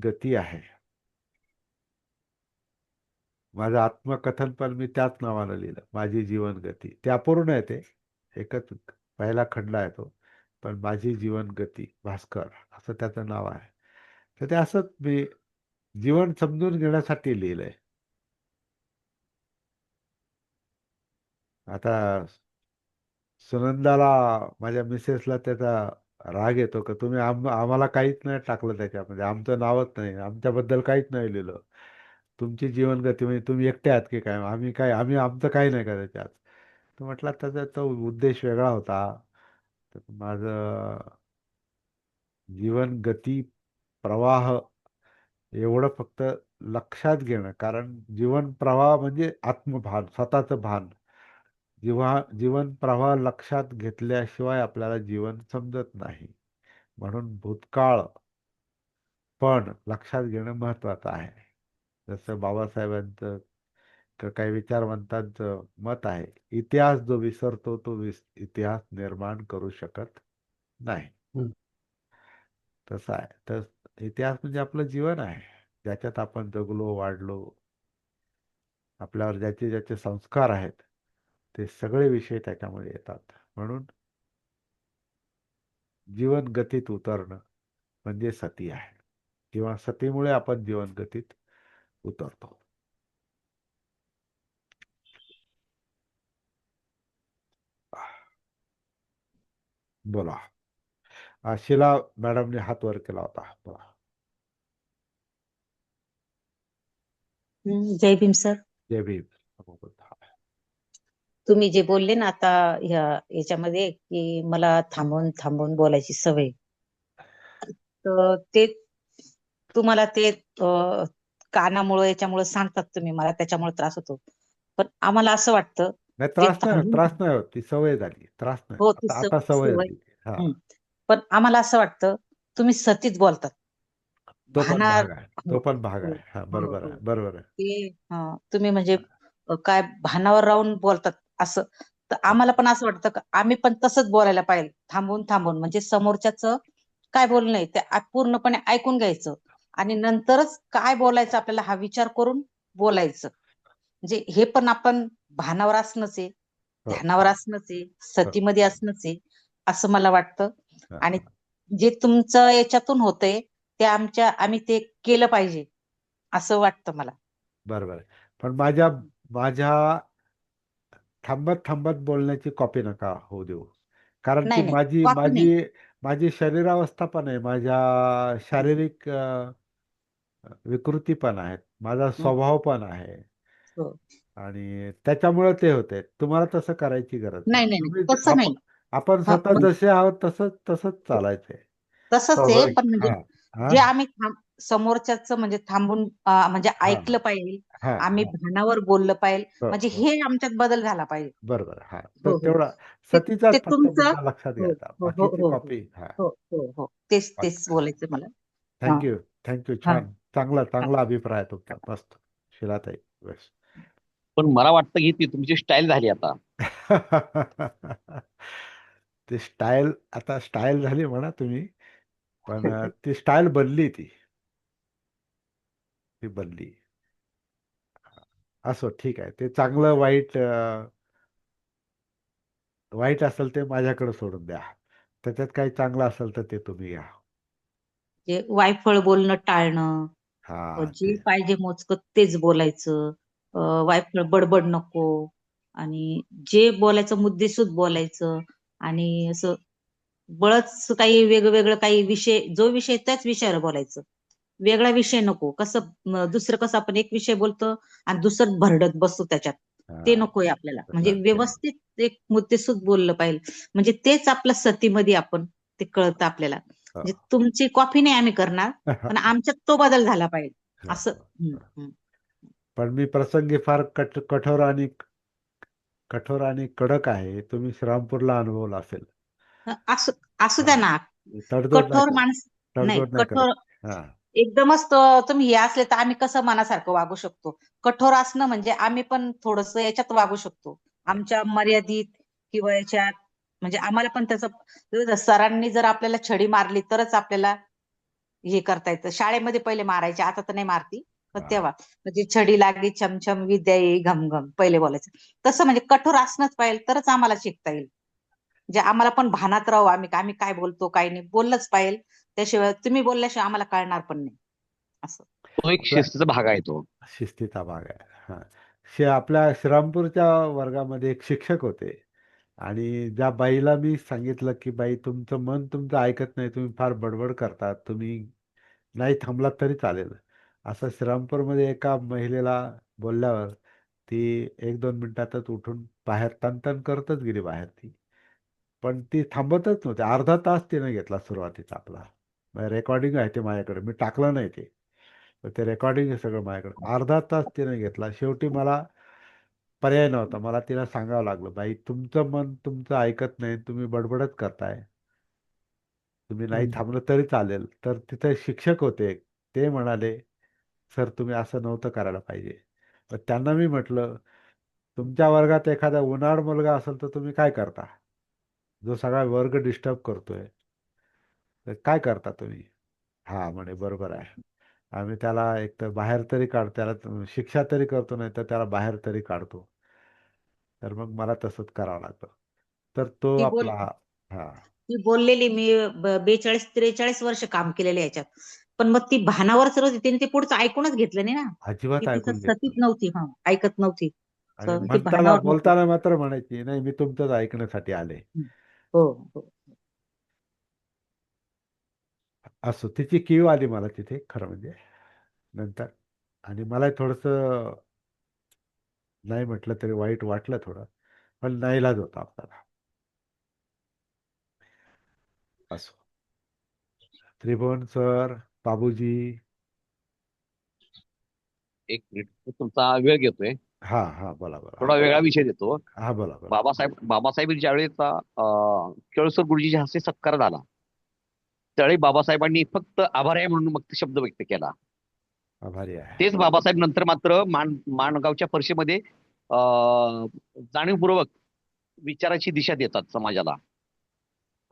गती आहे. माझं आत्मकथन पण मी त्याच नावानं लिहिलं, माझी जीवन गती. ते अपूर्ण आहे, ते एकच पहिला खंड आहे तो, पण माझी जीवन गती भास्कर असं त्याचं नाव आहे. तर ते असंच मी जीवन समजून घेण्यासाठी लिहिलंय. आता सुनंदाला, माझ्या मिसेसला त्याचा राग येतो का तुम्ही आम्हाला काहीच नाही टाकलं त्याच्यामध्ये, आमचं नावच नाही, आमच्याबद्दल काहीच नाही लिहिलं, तुमची जीवनगती म्हणजे तुम्ही एकटे आहात की काय, आम्ही आमचं काही नाही का त्याच्यात. तर म्हटलं त्याचा तो उद्देश वेगळा होता. तर माझं जीवन गती प्रवाह एवढं फक्त लक्षात घेणं, कारण जीवन प्रवाह म्हणजे आत्मभान, स्वतःचं भान. जीवन प्रवाह लक्षात घेतल्याशिवाय आपल्याला जीवन समजत नाही. म्हणून भूतकाळ पण लक्षात घेणं महत्वाचं आहे. जसं बाबासाहेबांचं काही विचारवंतांचं मत आहे, इतिहास जो विसरतो तो इतिहास निर्माण करू शकत नाही. हम्म. तसं आहे. तर इतिहास म्हणजे आपलं जीवन आहे, ज्याच्यात आपण जगलो, वाढलो, आपल्यावर ज्याचे ज्याचे संस्कार आहेत, ते सगळे विषय त्याच्यामध्ये येतात. म्हणून जीवन गतीत उतरणं म्हणजे सती आहे, किंवा सतीमुळे आपण जीवन गतीत उतरतो. बोला. शिला मॅडमने हात वर केला होता. बोला. जय भीम सर. जय भीम. तुम्ही जे बोलले ना आता याच्यामध्ये की मला थांबून थांबून बोलायची सवय, तर ते तुम्हाला ते कानामुळे याच्यामुळे सांगतात तुम्ही, मला त्याच्यामुळे त्रास होतो. पण आम्हाला असं वाटतं नाही, ते त्रास नाही होत, ती सवय झाली, त्रास नाही. हो, ती आता सवय सवय. झाली. हा, पण आम्हाला असं वाटतं तुम्ही सतीच बोलतात. तो पण भानार भाग आहे, हो, तो पण भाग हो, आहे. हा, हो, बरोबर हो. आहे, बरोबर आहे. ते तुम्ही म्हणजे काय भानावर राहून बोलतात असं. तर आम्हाला पण असं वाटतं का आम्ही पण तसंच बोलायला पाहिजे, थांबून थांबून, म्हणजे समोरच्याचं काय बोलणं आहे ते पूर्णपणे ऐकून घ्यायचं आणि नंतरच काय बोलायचं आपल्याला हा विचार करून बोलायचं. म्हणजे हे पण आपण भानावर असणंच आहे, हो, ध्यानावर असणंच आहे, सतीमध्ये असणंच आहे, असं मला वाटतं. हा, आणि जे तुमचं याच्यातून होतंय ते आम्ही ते केलं पाहिजे असं वाटतं मला. बरोबर आहे. पण माझ्या थांबत थांबत बोलण्याची कॉपी नका होऊ देऊ, कारण ती नाही नाही, माझी कॉपी नाही. माझी माझी शरीरावस्था पण आहे, माझ्या शारीरिक विकृती पण आहेत, माझा हं, स्वभाव पण आहे, हो. आणि त्याच्यामुळे ते होते. तुम्हाला तसं करायची गरज नाही. नाही नाही नाही, तुम्ही तसं नाही. आपण हा, स्वतः पण जसे आहोत तसंच चालायचंय. तसंच आहे, स्वाभाविक. पण म्हणजे हा, हा, जे आम्ही समोरच्याच म्हणजे थांबून म्हणजे हा, ऐकलं पाहिजे, हा, आम्ही हा. भानावर बोललं पाहिजे, हो, म्हणजे हो. हे आमच्यात बदल झाला पाहिजे. बरोबर. हा, तर हो हो. तेवढा ते ते सतीचाच फक्त तुमचं. मुद्दा लक्षात हो घ्यायचा, हो हो बाकीची हो हो कॉपी. हा, हो हो हो, तेच बोलायचं मला. हा थँक्यू. हा छान, चांगला हा. चांगला अभिप्राय आहे तुमचा, मस्त. शिलाताई, बस. पण मला वाटतं की ती तुमची स्टाईल झाली आता. ते आता स्टाईल झाली म्हणा तुम्ही, पण ती स्टाईल ती बनली. असो, ठीक आहे. ते चांगलं वाईट वाईट असेल ते माझ्याकडे सोडून द्या. त्याच्यात काही चांगलं असेल तर ते तुम्ही घ्या. जे वायफळ बोलणं टाळणं, हा जे ते पाहिजे मोजकं तेच बोलायचं. वायफळ बडबड नको आणि जे बोलायचं मुद्देसूद बोलायचं आणि असं बळच काही वेगवेगळं काही विषय जो विषय त्याच विषयावर बोलायचं. वेगळा विषय नको. दुसरं कसं आपण एक विषय बोलतो आणि दुसरं भरडत बसतो त्याच्यात. ते हा नकोय आपल्याला. म्हणजे ते नाही. व्यवस्थित एक मुद्देसूद बोललं पाहिजे. म्हणजे तेच आपलं सतीमध्ये आपण ते कळतं आपल्याला. हो. म्हणजे तुमची कॉपी नाही आम्ही करणार, पण आमच्यात तो बदल झाला पाहिजे. असं. हं, हं. पण मी प्रसंगी फार कठोर आणि कडक आहे. तुम्ही श्रीरामपूरला अनुभवला असेल. असू असू द्या हा. ना. तडजोड नाही कठोर करत. माणूस नाही, तडजोड नाही करत. कठोर हा एकदमच तुम्ही हे असले तर आम्ही कसं मनासारखं वागू शकतो. कठोर असणं म्हणजे आम्ही पण थोडंसं याच्यात वागू शकतो. आमच्या मर्यादित किंवा याच्यात म्हणजे आम्हाला पण त्याचं सरांनी जर आपल्याला छडी मारली तरच आपल्याला हे करता येतं. शाळेमध्ये पहिले मारायचे, आता तर नाही मारती. पण हा. तेव्हा म्हणजे छडी लागली छमछम विद्या येई घमघम पहिले बोलायचं. तसं म्हणजे कठोर असणंच पाहिजे तरच आम्हाला शिकता येईल. म्हणजे आम्हाला पण भानात राहू आम्ही काय बोलतो काय नाही बोललंच पाहिजे. त्याशिवाय तुम्ही बोलल्याशिवाय आम्हाला कळणार पण नाही. असं. तो एक आपल्या शिस्तीचा भाग आहे तो. शिस्तीचा भाग आहे. हा. आपल्या श्रीरामपूरच्या वर्गामध्ये एक शिक्षक होते आणि ज्या बाईला मी सांगितलं की बाई तुमचं मन तुमचं ऐकत नाही, तुम्ही फार बडबड करता, तुम्ही नाही थांबलात तरी चालेल. असं श्रीरामपूरमध्ये एका महिलेला बोलल्यावर ती 1-2 मिनिटातच उठून बाहेर तन करतच गेली बाहेर ती. पण ती थांबतच नव्हती. अर्धा तास तिने घेतला सुरुवातीचा आपला. रेकॉर्डिंग आहे ते माझ्याकडे. मी टाकलं नाही ते. तर ते रेकॉर्डिंग आहे सगळं माझ्याकडे. अर्धा तास तिने घेतला. शेवटी मला पर्याय नव्हता. मला तिला सांगावं लागलं, बाई तुमचं मन तुमचं ऐकत नाही. तुम्ही बडबडच करताय. तुम्ही नाही थांबलं तरी चालेल. तर तिथे शिक्षक होते. ते म्हणाले, सर तुम्ही असं नव्हतं करायला पाहिजे. तर त्यांना मी म्हटलं, तुमच्या वर्गात एखादा उनाड मुलगा असेल तर तुम्ही काय करता? जो सगळा वर्ग डिस्टर्ब करतोय. तर काय करता तुम्ही? हा म्हणे बरोबर आहे. आम्ही त्याला एक तर बाहेर तरी त्याला शिक्षा तरी करतो, नाही तर त्याला बाहेर तरी काढतो. तर मग मला तसंच करावं लागतं. तर तो ती बोल आपला हा ती बोललेली मी 42-43 वर्ष काम केलेलं याच्यात. पण मग ती भानावरच होती. तिने ते पुढचं ऐकूनच घेतलं नाही ना. ती अजिबात तिथं ऐकून घेत सतीच नाही. नव्हती. हां, ऐकत नव्हती. आणि ती म्हणताना भानावर नव्हती. बोलताना मात्र म्हणायची, नाही मी तुमचंच ऐकण्यासाठी आले. हं. हो, हो. असो तिची कीव आली मला तिथे खरं म्हणजे नंतर. आणि मला थोडंसं नाही म्हटलं तरी वाईट वाटलं थोडं. पण नाईलाज होता आपल्याला. असो. त्रिभुवन सर, बाबूजी. एक मिनिट तुमचा वेळ घेतोय. हा हा बोला बोला. थोडा वेगळा विषय देतो. हा बोला बोला. बाबासाहेब ज्यावेळेस केळसर गुरुजीच्या हस्ते सत्कार झाला त्यावेळी बाबासाहेबांनी फक्त आभार आहे म्हणून मग ते शब्द व्यक्त केला. आभारी आहे. तेच बाबासाहेब नंतर मात्र माणगावच्या परिषदेमध्ये जाणीवपूर्वक विचाराची दिशा देतात समाजाला.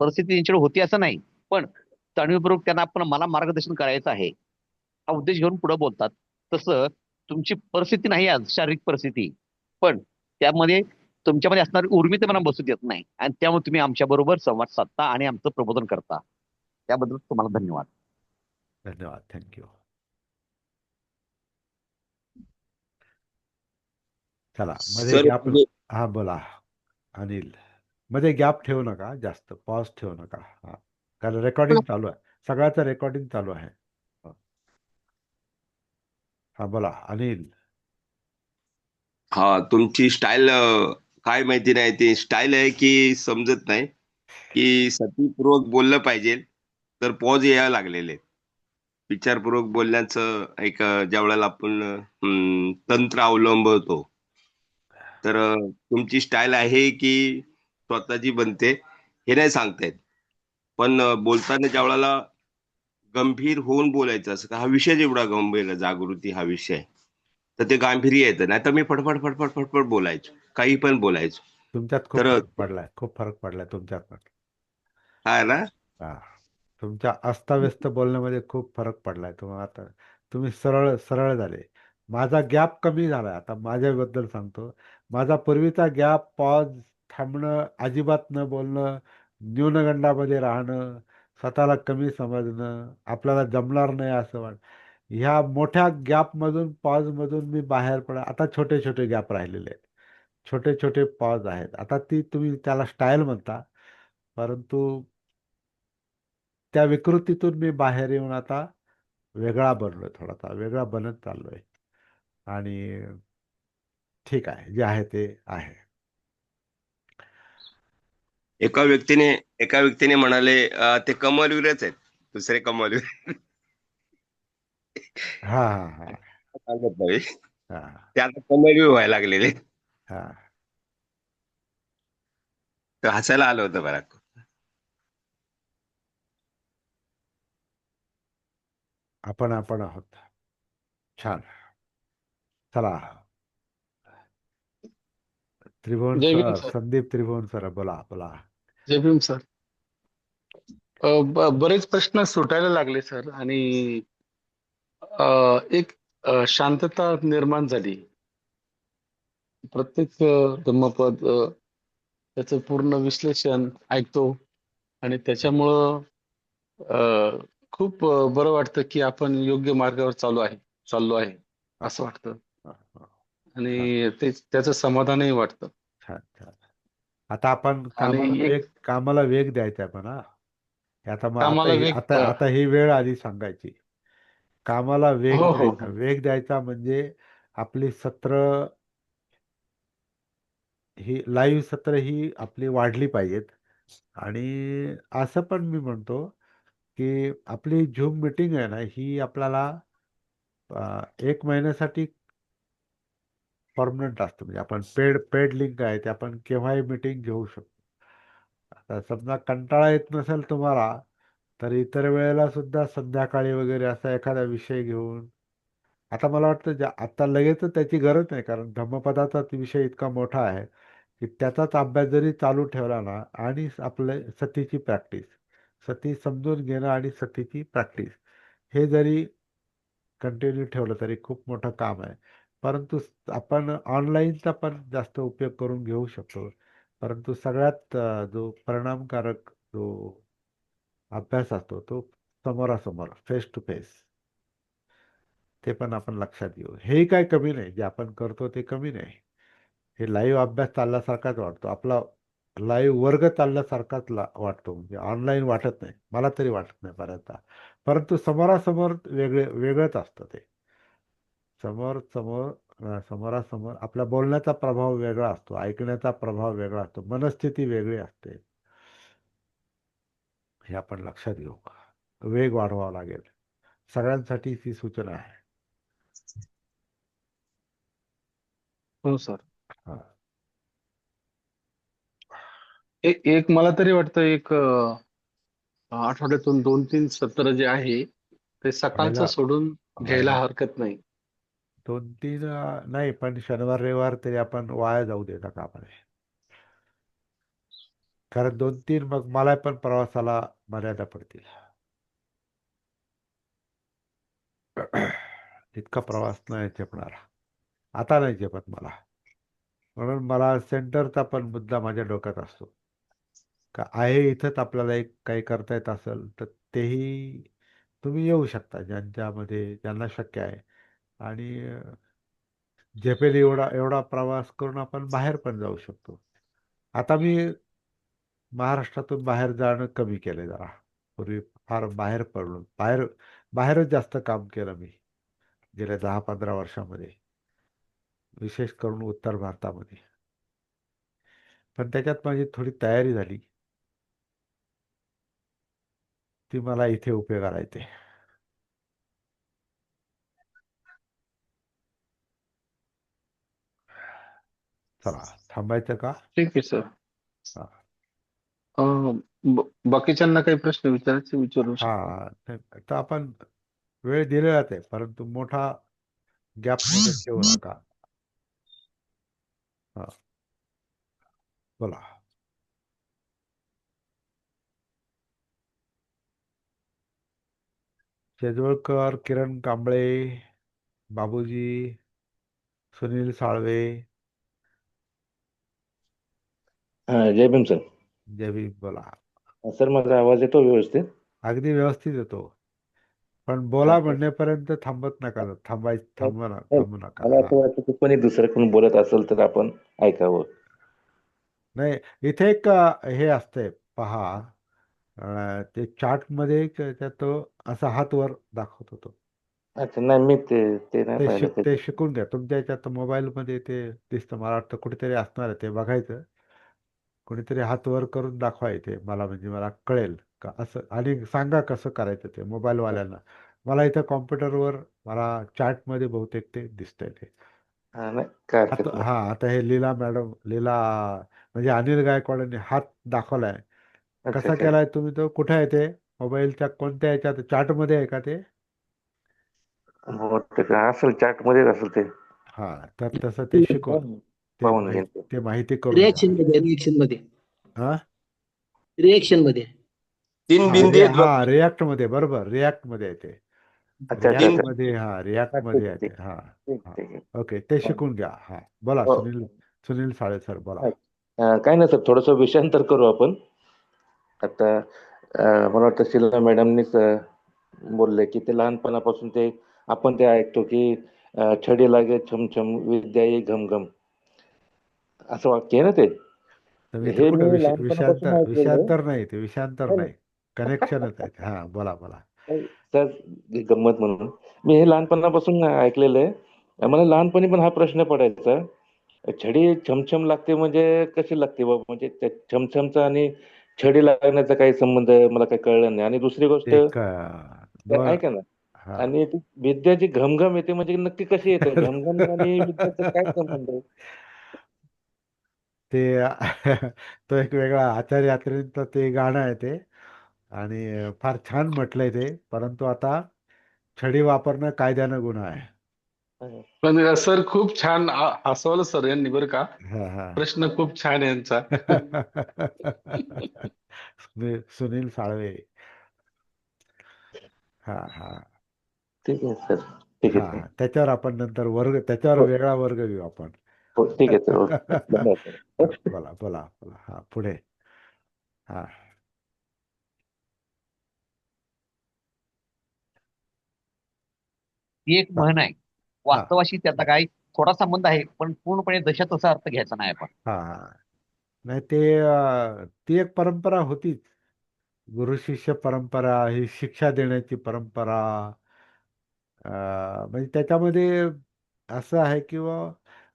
परिस्थिती त्यांच्याकडे होती असं नाही, पण जाणीवपूर्वक त्यांना आपण मला मार्गदर्शन करायचं आहे हा उद्देश घेऊन पुढे बोलतात. तसं तुमची परिस्थिती नाही आज शारीरिक परिस्थिती, पण त्यामध्ये तुमच्यामध्ये असणारी उर्मी ते मला बसू देत नाही आणि त्यामुळे तुम्ही आमच्या बरोबर संवाद साधता आणि आमचं प्रबोधन करता. त्याबद्दल तुम्हाला धन्यवाद. धन्यवाद. थँक्यू. चला मध्ये सर गॅप. हा बोला अनिल. मध्ये गॅप ठेवू नका, जास्त पॉज ठेवू नका. हा कारण रेकॉर्डिंग चालू आहे. सगळ्याचं रेकॉर्डिंग चालू आहे. हा बोला अनिल. हा तुमची स्टाईल काय माहिती नाही, ती स्टाईल आहे की समजत नाही की सतीपूर्वक बोललं पाहिजे तर पॉज यायला लागलेले. विचारपूर्वक बोलण्याचं एक ज्या वेळेला आपण तंत्र अवलंबतो तर तुमची स्टाईल आहे की स्वतःची बनते हे नाही सांगता येत. पण बोलताना ज्या वेळेला गंभीर होऊन बोलायचं असं का हा विषय एवढा गंभीर आहे, जागृती हा विषय, तर ते गांभीर्य येतं. नाही तर मी फटफट फटफट फटफट बोलायचो, काही पण बोलायचो. तुमच्यात खूप तर फरक पडलाय. खूप फरक पडलाय तुमच्यात पण. हा ना. हा तुमच्या अस्ताव्यस्त बोलण्यामध्ये खूप फरक पडलाय. तुम्हाला आता तुम्ही सरळ सरळ झाले. माझा गॅप कमी झालाय. आता माझ्याबद्दल सांगतो. माझा पूर्वीचा गॅप, पॉज, थांबणं, अजिबात न बोलणं, न्यूनगंडामध्ये राहणं, स्वतःला कमी समजणं, आपल्याला जमणार नाही असं ह्या मोठ्या गॅपमधून पॉजमधून मी बाहेर आता छोटे छोटे गॅप राहिलेले आहेत. छोटे छोटे पॉज आहेत. आता ती तुम्ही त्याला स्टाईल म्हणता, परंतु त्या विकृतीतून मी बाहेर येऊन आता वेगळा बनलोय, थोडासा वेगळा बनत चाललोय. आणि ठीक आहे, जे आहे ते आहे. एका व्यक्तीने म्हणाले ते कमलवीरच आहेत, दुसरे कमलवीर हा हा हा सांगत नाही. हा ते आता कमलवीर व्हायला लागलेले. हा. तर हसायला आलं होतं बरं. आपण आपण आहोत. छान. चला, त्रिभुवन जय भीम सर, सर. संदीप त्रिभुवन सर, बोला बोला. जय भीम सर. बरेच प्रश्न सुटायला लागले सर आणि एक शांतता निर्माण झाली. प्रत्येक धम्मपद त्याचं पूर्ण विश्लेषण ऐकतो आणि त्याच्यामुळं खूप बरं वाटतं की आपण योग्य मार्गावर चाललो आहे हा, असं वाटतं हा, हा. छान आणि ते त्याचं समाधानही वाटतं. छान छान. आता आपण आणि एक कामाला वेग द्यायचा आहे पण, हा. हे आता मग कामाला वेग आता ही वेळ आधी सांगायची. कामाला वेग हो हो द्यायचा. हो वेग द्यायचा म्हणजे आपली सत्र, ही लाईव्ह सत्र ही आपली वाढली पाहिजेत. आणि असं पण मी म्हणतो की आपली झूम मिटिंग आहे ना, ही आपल्याला 1 महिन्यासाठी परमनंट असतं. म्हणजे आपण पेड लिंक आहे, ते आपण केव्हाही मिटिंग घेऊ शकतो. आता समजा कंटाळा येत नसेल तुम्हाला, तर इतर वेळेला सुद्धा संध्याकाळी वगैरे असा एखादा विषय घेऊन, आता मला वाटतं आता लगेच त्याची गरज नाही, कारण धम्मपदाचा विषय इतका मोठा आहे की त्याचाच अभ्यास जरी चालू ठेवला ना, आणि आपले सतीची प्रॅक्टिस, सती समजून घेणं आणि सतीची प्रॅक्टिस, हे जरी कंटिन्यू ठेवलं तरी खूप मोठं काम आहे. परंतु आपण ऑनलाईनचा पण जास्त उपयोग करून घेऊ शकतो. परंतु सगळ्यात जो परिणामकारक जो अभ्यास असतो तो समोरासमोर, फेस टू फेस, ते पण आपण लक्षात घेऊ. हेही काय कमी नाही, जे आपण करतो ते कमी नाही. हे लाईव्ह अभ्यास चालल्यासारखाच वाटतो, आपला लाईव्ह वर्ग चालल्यासारखाच वाटतो. म्हणजे ऑनलाईन वाटत नाही, मला तरी वाटत नाही बऱ्याचदा. परंतु समोरासमोर वेगळंच असतं ते. समोरासमोर आपल्या बोलण्याचा प्रभाव वेगळा असतो, ऐकण्याचा प्रभाव वेगळा असतो, मनस्थिती वेगळी असते. हे आपण लक्षात घेऊ. वेग वाढवावा लागेल, सगळ्यांसाठी ही सूचना आहे. हो सर. हा. एक मला तरी वाटतं एक आठवड्यातून 2-3 सत्र जे आहे ते सकाळचं व्हायला सोडून घ्यायला व्हायला हरकत नाही. 2-3 नाही, पण शनिवार रविवार तरी आपण वाया जाऊ देता कामा नये. कारण 2-3 मग मला पण प्रवासाला मर्यादा पडतील. इतका प्रवास नाही झेपणार, आता नाही झेपत मला. म्हणून मला सेंटरचा पण मुद्दा माझ्या डोक्यात असतो का, आहे इथंच आपल्याला एक काही करता येत असेल तर तेही तुम्ही येऊ शकता, ज्यांना शक्य आहे. आणि झेपेल एवढा एवढा प्रवास करून आपण बाहेर पण जाऊ शकतो. आता मी महाराष्ट्रातून बाहेर जाणं कमी केलं जरा. पूर्वी फार बाहेर पडलो, बाहेरच जास्त काम केलं मी गेल्या 10-15 वर्षामध्ये, विशेष करून उत्तर भारतामध्ये. पण त्याच्यात माझी थोडी तयारी झाली, ती मला इथे उपयोगाला येते. चला, थांबायचं का? ठीक आहे सर. हा. बाकीच्यांना काही प्रश्न विचारायचे विचारू शकता. हा, तर आपण वेळ दिलेलाच आहे, परंतु मोठा गॅप मध्ये ठेवू नका. हा, बोला. शेजवळकर, किरण कांबळे, बाबूजी, सुनील साळवे, हा, जय भीम सर. जय भीम, बोला. सर माझा आवाज येतो व्यवस्थित? अगदी व्यवस्थित येतो. पण हा, बोला तर म्हणण्यापर्यंत थांबू मला नका. हा. असं वाटतं की कोणी दुसरं कोणी बोलत असेल तर आपण ऐकावं. नाही, इथे एक हे असतंय पहा. ते चार्ट मध्ये एक त्यात तो असा हात वर दाखवत होतो. अच्छा, नाही मी ते ते नाही पाहिलं ते त्याच्यात. शिकून घ्या. तुमच्या याच्यात मोबाईल मध्ये ते दिसतं, मला वाटतं कुठेतरी असणार आहे, ते बघायचं. कोणीतरी हात वर करून दाखवा इथे मला, म्हणजे मला कळेल का असं, आणि सांगा कसं करायचं ते मोबाईल वाल्यांना. मला इथं कॉम्प्युटरवर मला चार्ट मध्ये बहुतेक ते दिसतंय ते. हा, नाही काय हरकत आता नाही. हा, आता हे लीला म्हणजे अनिल गायकवाडांनी हात दाखवलाय. अच्छा कसा अच्छा. केलाय तुम्ही तो? कुठे आहे ते? मोबाईलच्या कोणत्या याच्यात चार्ट मध्ये आहे का ते? हो, ते काय असेल चार्ट मध्येच असेल ते. हा, तर तसं ते शिकव. पाहून पाहून घेईन ते. ते माहिती करून घ्या. रिएक्शन हा, मध्ये तीन बिंदी आहेत बघ. रिॲक्ट मध्ये, बरोबर, रिॲक्ट मध्ये आहे ते. अच्छा अच्छा तीन अच्छा. रिॲक्ट हा, ठीक मध्ये आहे आहे ते. ठीक हा. ठीक हा. ठीक आहे. ओके, ते हो शिकून घ्या. हा, बोला. हो. सुनील साळे सर, बोला. काय नाही सर, थोडंसं विषयांतर करू आपण आता. मला वाटतं शीला मॅडमनीच बोलले की ते लहानपणापासून ते आपण ते ऐकतो की छडी लागे छमछम विद्या येई घमघम, असं वाक्य आहे ना ते. तुम्ही इथं हे कुठं मी लहानपणापासून ऐकलेलं आहे. विषयांतर नाही, नाही, कनेक्शनच आहे. हा, बोला. नाही, सर, गंमत म्हणून मी हे लहानपणापासून ऐकलेलं आहे. मला लहानपणी पण हा प्रश्न पडायचा, छडी छमछम लागते म्हणजे कशी लागते बाबा, म्हणजे त्या छमछमचा आणि छडी लागण्याचा काही संबंध मला काही कळलं नाही. आणि दुसरी गोष्ट, एक ऐका ना, हा. आणि ती विद्याची घमघम येते म्हणजे नक्की कशी येते? घमघम आणि विद्याचा काय संबंध आहे? ते तो एक वेगळा आचार्य यात्रेचं ते गाणं आहे ते. आणि फार छान म्हटलंय ते, परंतु आता छडी वापरणं कायद्यानं गुन्हा आहे. पण सर खूप छान हसवलं सर यांनी बरं का. हा, हा. प्रश्न खूप छान आहे यांचा. सुनील साळवे. हा, हा. ठीक आहे सर, ठीक आहे हा, सर. त्याच्यावर हो वेगळा वर्ग घेऊ आपण. हो, ठीक आहे सर. ओके, धन्यवाद हा, सर. बोला. हा, पुढे. हा. ती एक म्हण आहे. हा, वास्तवाशी त्याचा काही थोडा संबंध आहे, पण पूर्णपणे जशा तसा अर्थ घ्यायचा नाही आपण. हा. नाही, ती एक परंपरा होतीच. गुरु शिष्य परंपरा, ही शिक्षा देण्याची परंपरा. म्हणजे त्याच्यामध्ये असं आहे किंवा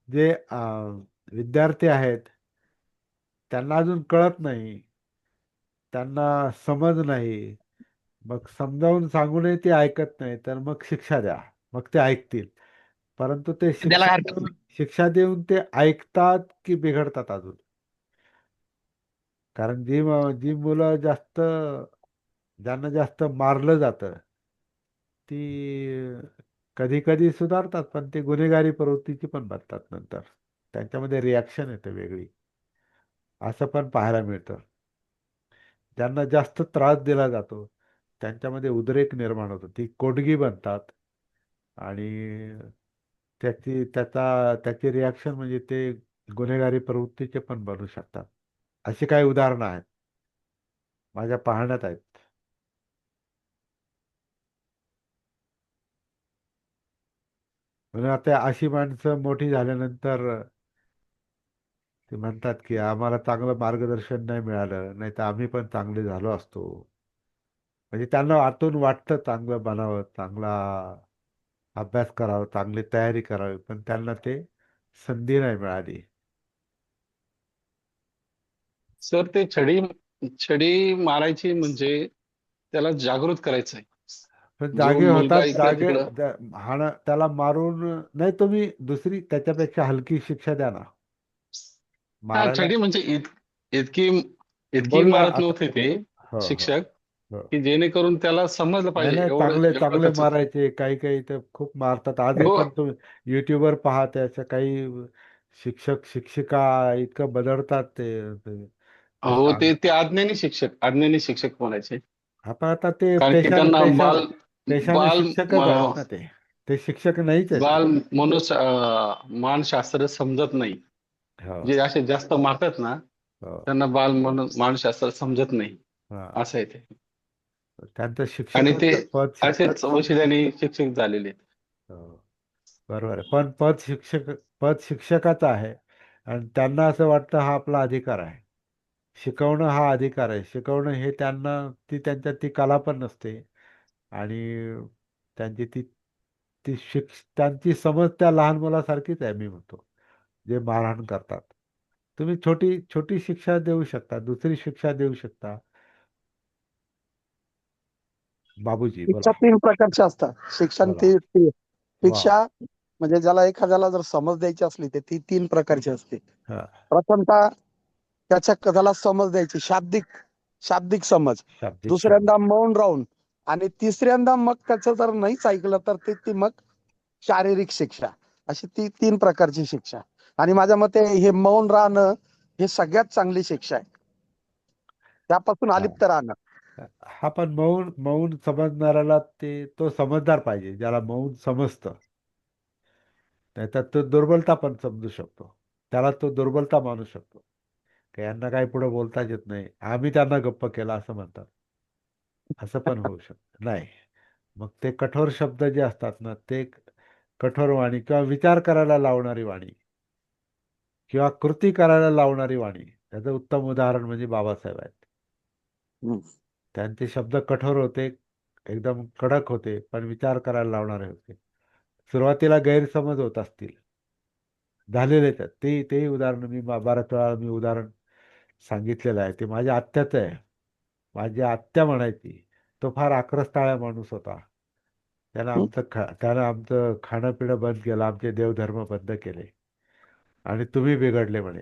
जे विद्यार्थी आहेत त्यांना अजून कळत नाही, त्यांना समज नाही. मग समजावून सांगूनही ते ऐकत नाही, तर मग शिक्षा द्या, मग ते ऐकतील. परंतु ते त्याला हरकत नाही. शिक्षा देऊन ते ऐकतात की बिघडतात अजून? कारण जी मुलं ज्यांना जास्त मारलं जातं, ती कधी कधी सुधारतात, पण ते गुन्हेगारी प्रवृत्तीची पण बनतात नंतर. त्यांच्यामध्ये रिॲक्शन येते वेगळी, असं पण पाहायला मिळतं. ज्यांना जास्त त्रास दिला जातो त्यांच्यामध्ये उद्रेक निर्माण होतो, ती कोडगी बनतात. आणि त्याची रिॲक्शन म्हणजे ते गुन्हेगारी प्रवृत्तीचे पण बनू शकतात. अशी काही उदाहरणं आहेत, माझ्या पाहण्यात आहेत. म्हणून आता अशी माणसं मोठी झाल्यानंतर ते म्हणतात की आम्हाला चांगलं मार्गदर्शन नाही मिळालं, नाही तर आम्ही पण चांगले झालो असतो. म्हणजे त्यांना आतून वाटतं चांगलं बनावं, चांगला अभ्यास करावा, चांगली तयारी करावी, पण त्यांना ते संधी नाही मिळाली. सर ते छडी छडी मारायची म्हणजे त्याला जागृत करायचं आहे. पण जो जागे मुलगा होतात, इकडे तिकडं, त्याला मारून नाही, तुम्ही दुसरी त्याच्यापेक्षा हलकी शिक्षा द्या ना हा मारायला. छडी म्हणजे इतकी इतकी बोलला मारत आता. नव्हते ते हो, हो, शिक्षक, हो. की जेणेकरून त्याला समजलं नाही, पाहिजे नाही, एवढं चांगले एवढं चांगले त्याचं. मारायचे. काही काही तर खूप मारतात आजही, हो पण तुम्ही युट्यूबवर पहा, त्याच्या काही शिक्षक शिक्षिका इतकं बदलतात ते हो, सांग. ते अज्ञानी शिक्षक म्हणायचे. आपण आता ते कारण की त्यांना पेशाने बाल शिक्षकच आहेत ना ते. ते शिक्षक नाहीच आहेत ते. बाल मानशास्त्र समजत नाही. हो. जे असे जास्त मारतात ना, हो. त्यांना मानसशास्त्र समजत नाही, हा. असं आहे ते. त्यांचं आणि ते शिक्षकाचं पद असेच वशिल्याने शिक्षक झालेले आहेत. हो. बरोबर आहे. पण पद शिक्षकाचं आहे आणि त्यांना असं वाटतं हा आपला अधिकार आहे. शिकवणं हा अधिकार आहे. शिकवणं हे त्यांच्यात ती कला पण नसते आणि त्यांची ती ती त्यांची समज त्या लहान मुलासारखीच आहे मी म्हणतो, जे मारहाण करतात. तुम्ही छोटी छोटी शिक्षा देऊ शकता, दुसरी शिक्षा देऊ शकता. बाबूजी शिक्षा बोला. 3 प्रकारच्या असतात. शिक्षण बोला. ती ती वा. शिक्षा म्हणजे ज्याला एखाद्याला जर समज द्यायची असली तर ती 3 प्रकारची असते. हा. प्रथमतः त्याला समज द्यायची शाब्दिक शाब्दिक समज. शाब्दिक समज. दुसऱ्यांदा मौन राहून आणि तिसऱ्यांदा मग त्याचं जर नाहीच ऐकलं तर ती मग शारीरिक शिक्षा. अशी ती 3 प्रकारची शिक्षा. आणि माझ्या मते हे मौन राहणं हे सगळ्यात चांगली शिक्षा आहे. त्यापासून हा. अलिप्त राहणं. हा पण मौन मौन समजणाऱ्याला तो समजदार पाहिजे, ज्याला मौन समजतं. नाहीतर तो दुर्बलता पण समजू शकतो. त्याला तो दुर्बलता मानू शकतो. की यांना काही पुढे बोलताच येत नाही, आम्ही त्यांना गप्प केला असं म्हणतात. असं पण होऊ शकतं. नाही, मग ते कठोर शब्द जे असतात ना, ते कठोर वाणी किंवा विचार करायला लावणारी वाणी किंवा कृती करायला लावणारी वाणी, त्याचं उत्तम उदाहरण म्हणजे बाबासाहेब आहेत. हम्म. त्यांचे शब्द कठोर होते, एकदम कडक होते, पण विचार करायला लावणारे होते. सुरुवातीला गैरसमज होत असतील, झालेले आहेत. तेही उदाहरण बऱ्याच वेळा मी उदाहरण सांगितलेलं आहे. ते माझ्या आत्याचं आहे. माझी आत्या म्हणायची, तो फार आक्रस्ताळा माणूस होता. त्यानं आमचं खाणं पिणं बंद केलं, आमचे देवधर्म बंद केले आणि तुम्ही बिघडले म्हणे.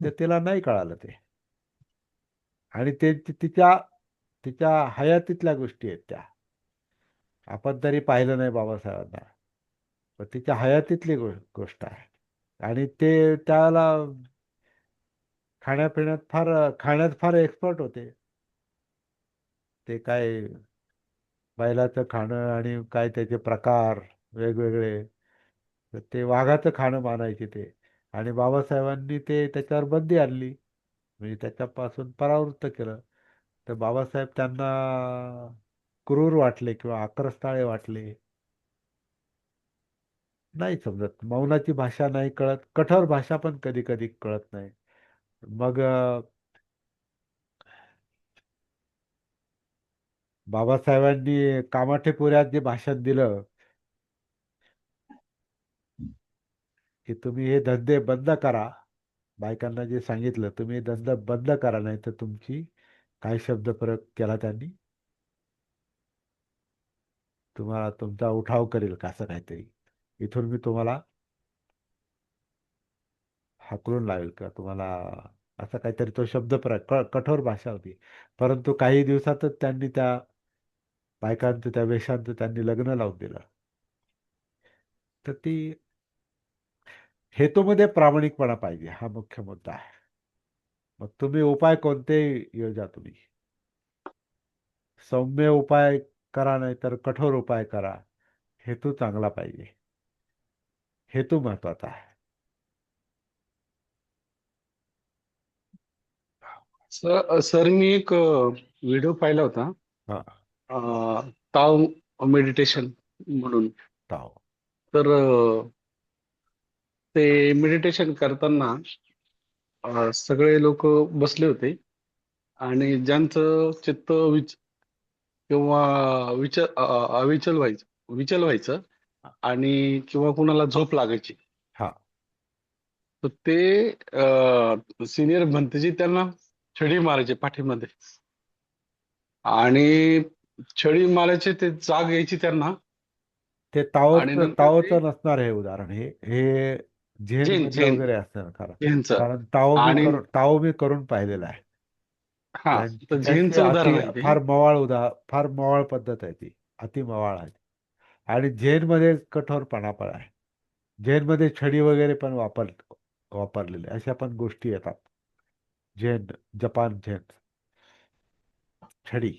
ते तिला नाही कळालं ते. आणि ते तिच्या तिच्या हयातीतल्या गोष्टी आहेत त्या. आपण तरी पाहिलं नाही बाबासाहेबांना, पण तिच्या हयातीतली गोष्ट आहे. आणि ते त्याला खाण्यात फार एक्सपर्ट होते. ते काय बैलाचं खाणं आणि काय त्याचे प्रकार वेगवेगळे, तर ते वाघाचं खाणं मानायचे ते. आणि बाबासाहेबांनी त्याच्यावर बंदी आणली, म्हणजे त्याच्यापासून परावृत्त केलं. तर बाबासाहेब त्यांना क्रूर वाटले किंवा आक्रस्ताळे वाटले. नाही समजत, मौनाची भाषा नाही कळत, कठोर भाषा पण कधी कधी कळत नाही. मग बाबासाहेबांनी कामाठेपुऱ्यात जे भाषण दिलं की तुम्ही हे धंदे बंद करा, बायकांना जे सांगितलं तुम्ही हे धंदा बंद करा, नाही तर काय शब्द प्रयोग केला त्यांनी, तुम्हाला तुमचा उठाव करेल का असं काहीतरी, इथून मी तुम्हाला हाकलून लावेल का तुम्हाला, असा काहीतरी तो शब्द प्रयोग, कठोर भाषा होती. परंतु काही दिवसातच त्यांनी त्या बायकांचं, त्या वेशांचं त्यांनी लग्न लावून दिलं. तर ती हेतूमध्ये प्रामाणिकपणा पाहिजे, हा मुख्य मुद्दा आहे. मग तुम्ही उपाय कोणते योजा, तुम्ही सौम्य उपाय करा, नाही तर कठोर उपाय करा, हेतू चांगला पाहिजे. हेतू महत्वाचा आहे. सर मी एक व्हिडिओ पाहिला होता, हा. ताव मेडिटेशन म्हणून. ताव. तर ते मेडिटेशन करताना सगळे लोक बसले होते आणि ज्यांचं चित्त किंवा विचल व्हायचं आणि किंवा कुणाला झोप लागायची, हा. तर ते सिनियर भंतेजी त्यांना छडी मारायचे पाठीमध्ये आणि छडी मारायचे, ते जाग यायची त्यांना. ते आणि नंतर ते ताओचं नसणार हे उदाहरण, हे झेन झेन मध्ये झेन वगैरे असणार. कारण झेनचं. कारण आणि ताओ मी करून पाहिलेला आहे. हा, तर त्याची झेनचं उदाहरण आहे ते. फार मवाळ पद्धत आहे ती, अति मवाळ आहे. आणि झेन मध्ये कठोरपणा पण आहे. झेन मध्ये छडी वगैरे पण वापरलेले अशा पण गोष्टी येतात. जपान झेन छडी